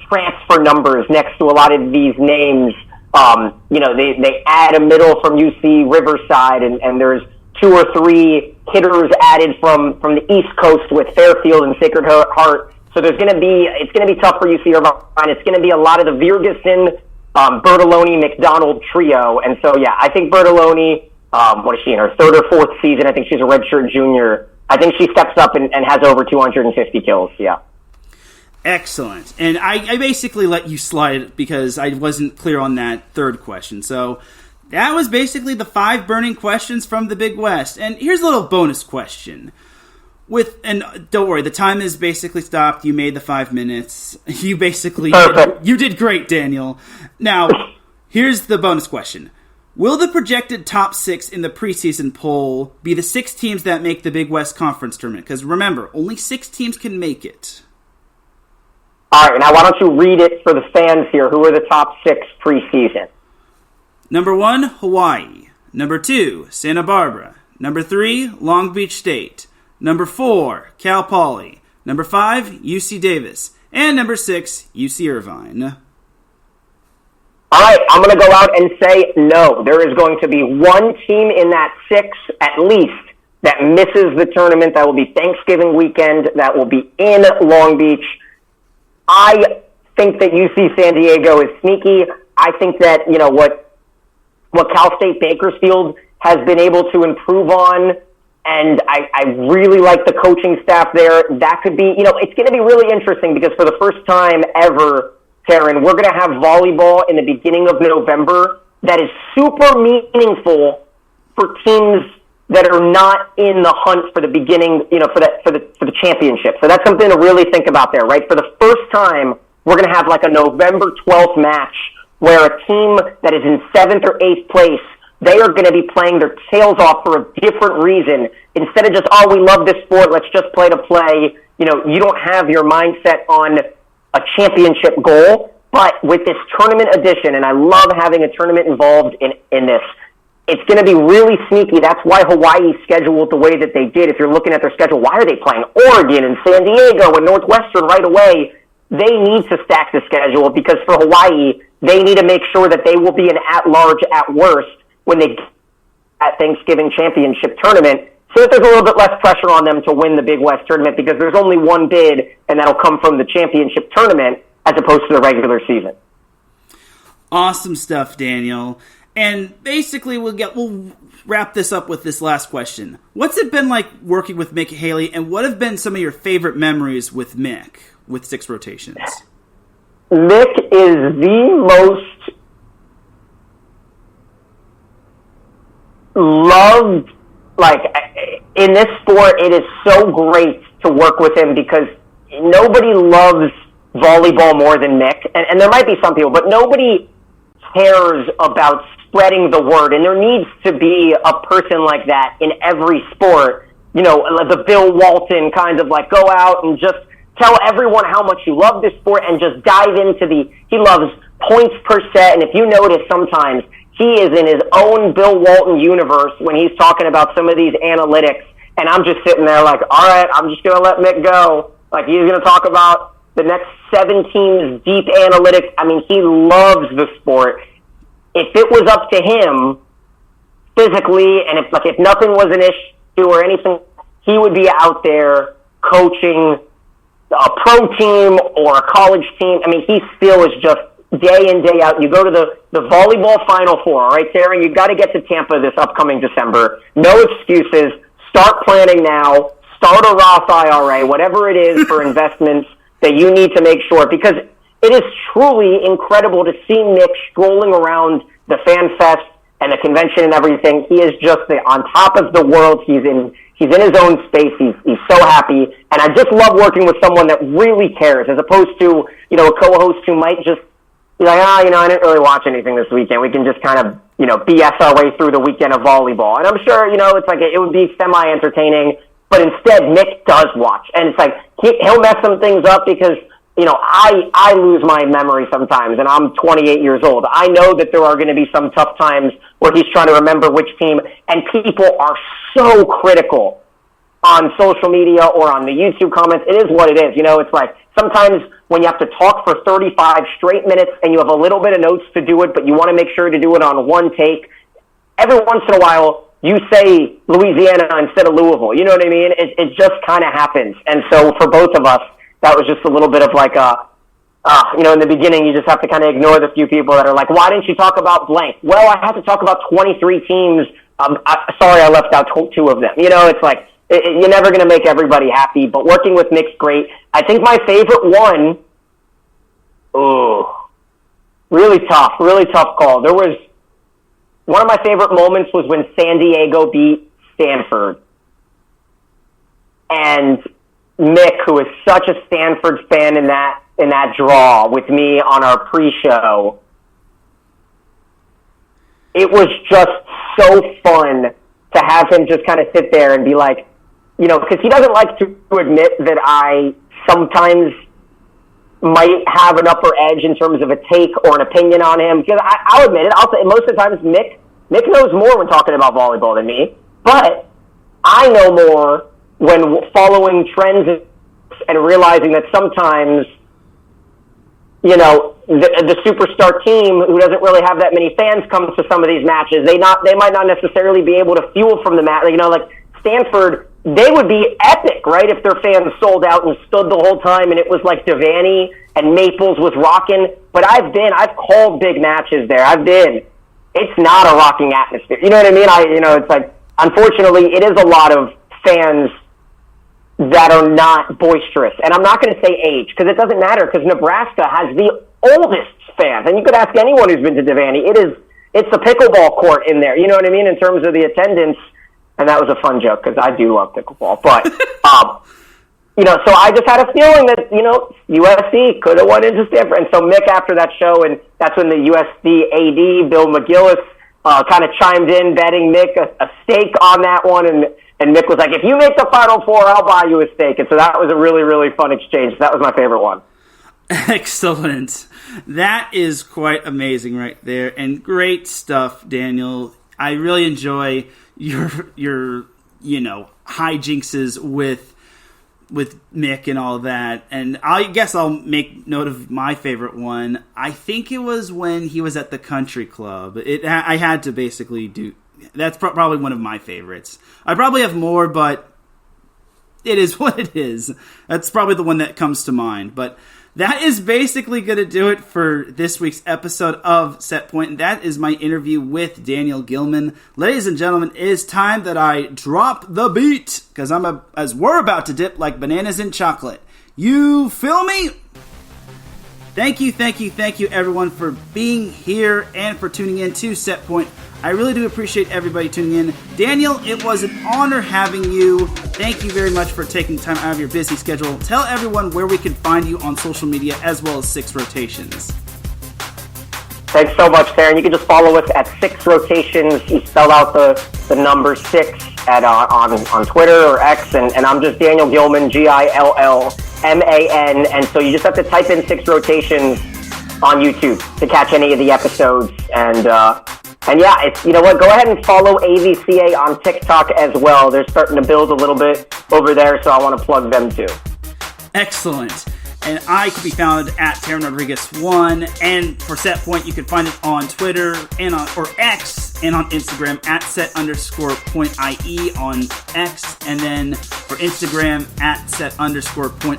transfer numbers next to a lot of these names. They add a middle from UC Riverside, and there's 2 or 3 hitters added from the East Coast with Fairfield and Sacred Heart. So it's going to be tough for UC Irvine. It's going to be a lot of the Virgason, Bertolone, McDonald trio. And so, yeah, I think Bertolone, what is she in her 3rd or 4th season? I think she's a redshirt junior. I think she steps up and has over 250 kills, yeah. Excellent. And I basically let you slide because I wasn't clear on that 3rd question. So that was basically the 5 burning questions from the Big West. And here's a little bonus question. And don't worry, the time is basically stopped. You made the 5 minutes. You basically you did great, Daniel. Now, here's the bonus question. Will the projected top 6 in the preseason poll be the 6 teams that make the Big West Conference tournament? Because remember, only 6 teams can make it. All right, now why don't you read it for the fans here? Who are the top 6 preseason? Number 1, Hawaii. Number 2, Santa Barbara. Number 3, Long Beach State. Number 4, Cal Poly. Number 5, UC Davis. And number 6, UC Irvine. All right, I'm going to go out and say no. There is going to be one team in that 6, at least, that misses the tournament. That will be Thanksgiving weekend. That will be in Long Beach. I think that UC San Diego is sneaky. I think that, what Cal State Bakersfield has been able to improve on And I really like the coaching staff there. That could be, it's going to be really interesting because for the first time ever, Teran, we're going to have volleyball in the beginning of November that is super meaningful for teams that are not in the hunt for the beginning, for the championship. So that's something to really think about there, right? For the first time, we're going to have like a November 12th match where a team that is in 7th or 8th place, they are going to be playing their tails off for a different reason. Instead of just, we love this sport, let's just play to play. You don't have your mindset on a championship goal. But with this tournament edition, and I love having a tournament involved in this, it's going to be really sneaky. That's why Hawaii scheduled the way that they did. If you're looking at their schedule, why are they playing Oregon and San Diego and Northwestern right away? They need to stack the schedule because for Hawaii, they need to make sure that they will be an at-large at worst when they get at Thanksgiving championship tournament, so that there's a little bit less pressure on them to win the Big West tournament because there's only one bid, and that'll come from the championship tournament as opposed to the regular season. Awesome stuff, Daniel. And basically, we'll wrap this up with this last question. What's it been like working with Mick Haley, and what have been some of your favorite memories with Mick with Six Rotations? Mick is the most loved, in this sport, it is so great to work with him because nobody loves volleyball more than Mick. And there might be some people, but nobody cares about spreading the word. And there needs to be a person like that in every sport. The Bill Walton kind of go out and just tell everyone how much you love this sport and just dive into he loves points per set. And if you notice sometimes, he is in his own Bill Walton universe when he's talking about some of these analytics. And I'm just sitting there all right, I'm just going to let Mick go. He's going to talk about the next 7 teams deep analytics. I mean, he loves the sport. If it was up to him physically, and if nothing was an issue or anything, he would be out there coaching a pro team or a college team. I mean, he still is just day in, day out. You go to the volleyball Final Four, all right, Teran? You got to get to Tampa this upcoming December. No excuses. Start planning now. Start a Roth IRA, whatever it is for investments that you need to make sure, because it is truly incredible to see Nick strolling around the Fan Fest and the convention and everything. He is just on top of the world. He's in his own space. He's so happy. And I just love working with someone that really cares, as opposed to, a co-host who might just be like, I didn't really watch anything this weekend. We can just kind of, BS our way through the weekend of volleyball. And I'm sure, it would be semi-entertaining. But instead, Nick does watch. And it's he'll mess some things up because, I lose my memory sometimes, and I'm 28 years old. I know that there are going to be some tough times where he's trying to remember which team, and people are so critical on social media or on the YouTube comments. It is what it is. It's sometimes when you have to talk for 35 straight minutes and you have a little bit of notes to do it, but you want to make sure to do it on one take, every once in a while, you say Louisiana instead of Louisville. You know what I mean? It just kind of happens. And so for both of us, that was just a little bit of in the beginning, you just have to kind of ignore the few people that are like, why didn't you talk about blank? Well, I have to talk about 23 teams. Sorry, I left out 2 of them. It's you're never going to make everybody happy, but working with Nick's great. I think my favorite one, really tough call. There was, one of my favorite moments was when San Diego beat Stanford. And Mick, who is such a Stanford fan in that draw with me on our pre-show, it was just so fun to have him just kind of sit there and be like, because he doesn't like to admit that I sometimes might have an upper edge in terms of a take or an opinion on him. Because I'll admit it. I'll say most of the times Mick knows more when talking about volleyball than me, but I know more when following trends and realizing that sometimes, the superstar team who doesn't really have that many fans come to some of these matches. They might not necessarily be able to fuel from the match. Stanford, they would be epic, right? If their fans sold out and stood the whole time and it was like Devaney and Maples was rocking. But I've called big matches there. It's not a rocking atmosphere. You know what I mean? unfortunately, it is a lot of fans that are not boisterous. And I'm not going to say age, because it doesn't matter, because Nebraska has the oldest fans. And you could ask anyone who's been to Devaney. It's a pickleball court in there. You know what I mean? In terms of the attendance. And that was a fun joke, because I do love pickleball. But, so I just had a feeling that, USC could have won into Stanford. And so Mick, after that show, and that's when the USC AD, Bill McGillis, kind of chimed in, betting Mick a stake on that one. And Mick was like, if you make the Final Four, I'll buy you a steak. And so that was a really, really fun exchange. That was my favorite one. Excellent. That is quite amazing right there. And great stuff, Daniel. I really enjoy your hijinxes with Mick and all that. And I guess I'll make note of my favorite one. I think it was when he was at the country club. I had to basically do... That's probably one of my favorites. I probably have more, but it is what it is. That's probably the one that comes to mind. But that is basically going to do it for this week's episode of Set Point. And that is my interview with Daniel Gillman. Ladies and gentlemen, it is time that I drop the beat, because as we're about to dip like bananas in chocolate. You feel me? Thank you, everyone, for being here and for tuning in to Set Point. I really do appreciate everybody tuning in. Daniel, it was an honor having you. Thank you very much for taking time out of your busy schedule. Tell everyone where we can find you on social media, as well as Six Rotations. Thanks so much, Teran. You can just follow us at Six Rotations. You spell out the number 6 on Twitter or X, and I'm just Daniel Gillman, Gillman. And so you just have to type in Six Rotations on YouTube to catch any of the episodes. And yeah, you know what? Go ahead and follow AVCA on TikTok as well. They're starting to build a little bit over there, so I want to plug them too. Excellent. And I can be found at Teran Rodriguez 1. And for Set Point, you can find it on Twitter or X and on Instagram at set_point.ie on X. And then for Instagram at set_point.iesr.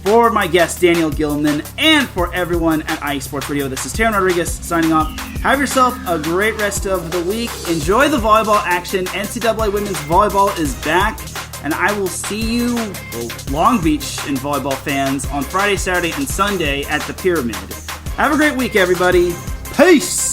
For my guest, Daniel Gillman, and for everyone at IE Sports Radio, this is Teran Rodriguez signing off. Have yourself a great rest of the week. Enjoy the volleyball action. NCAA Women's Volleyball is back. And I will see you, Long Beach and volleyball fans, on Friday, Saturday, and Sunday at the Pyramid. Have a great week, everybody. Peace!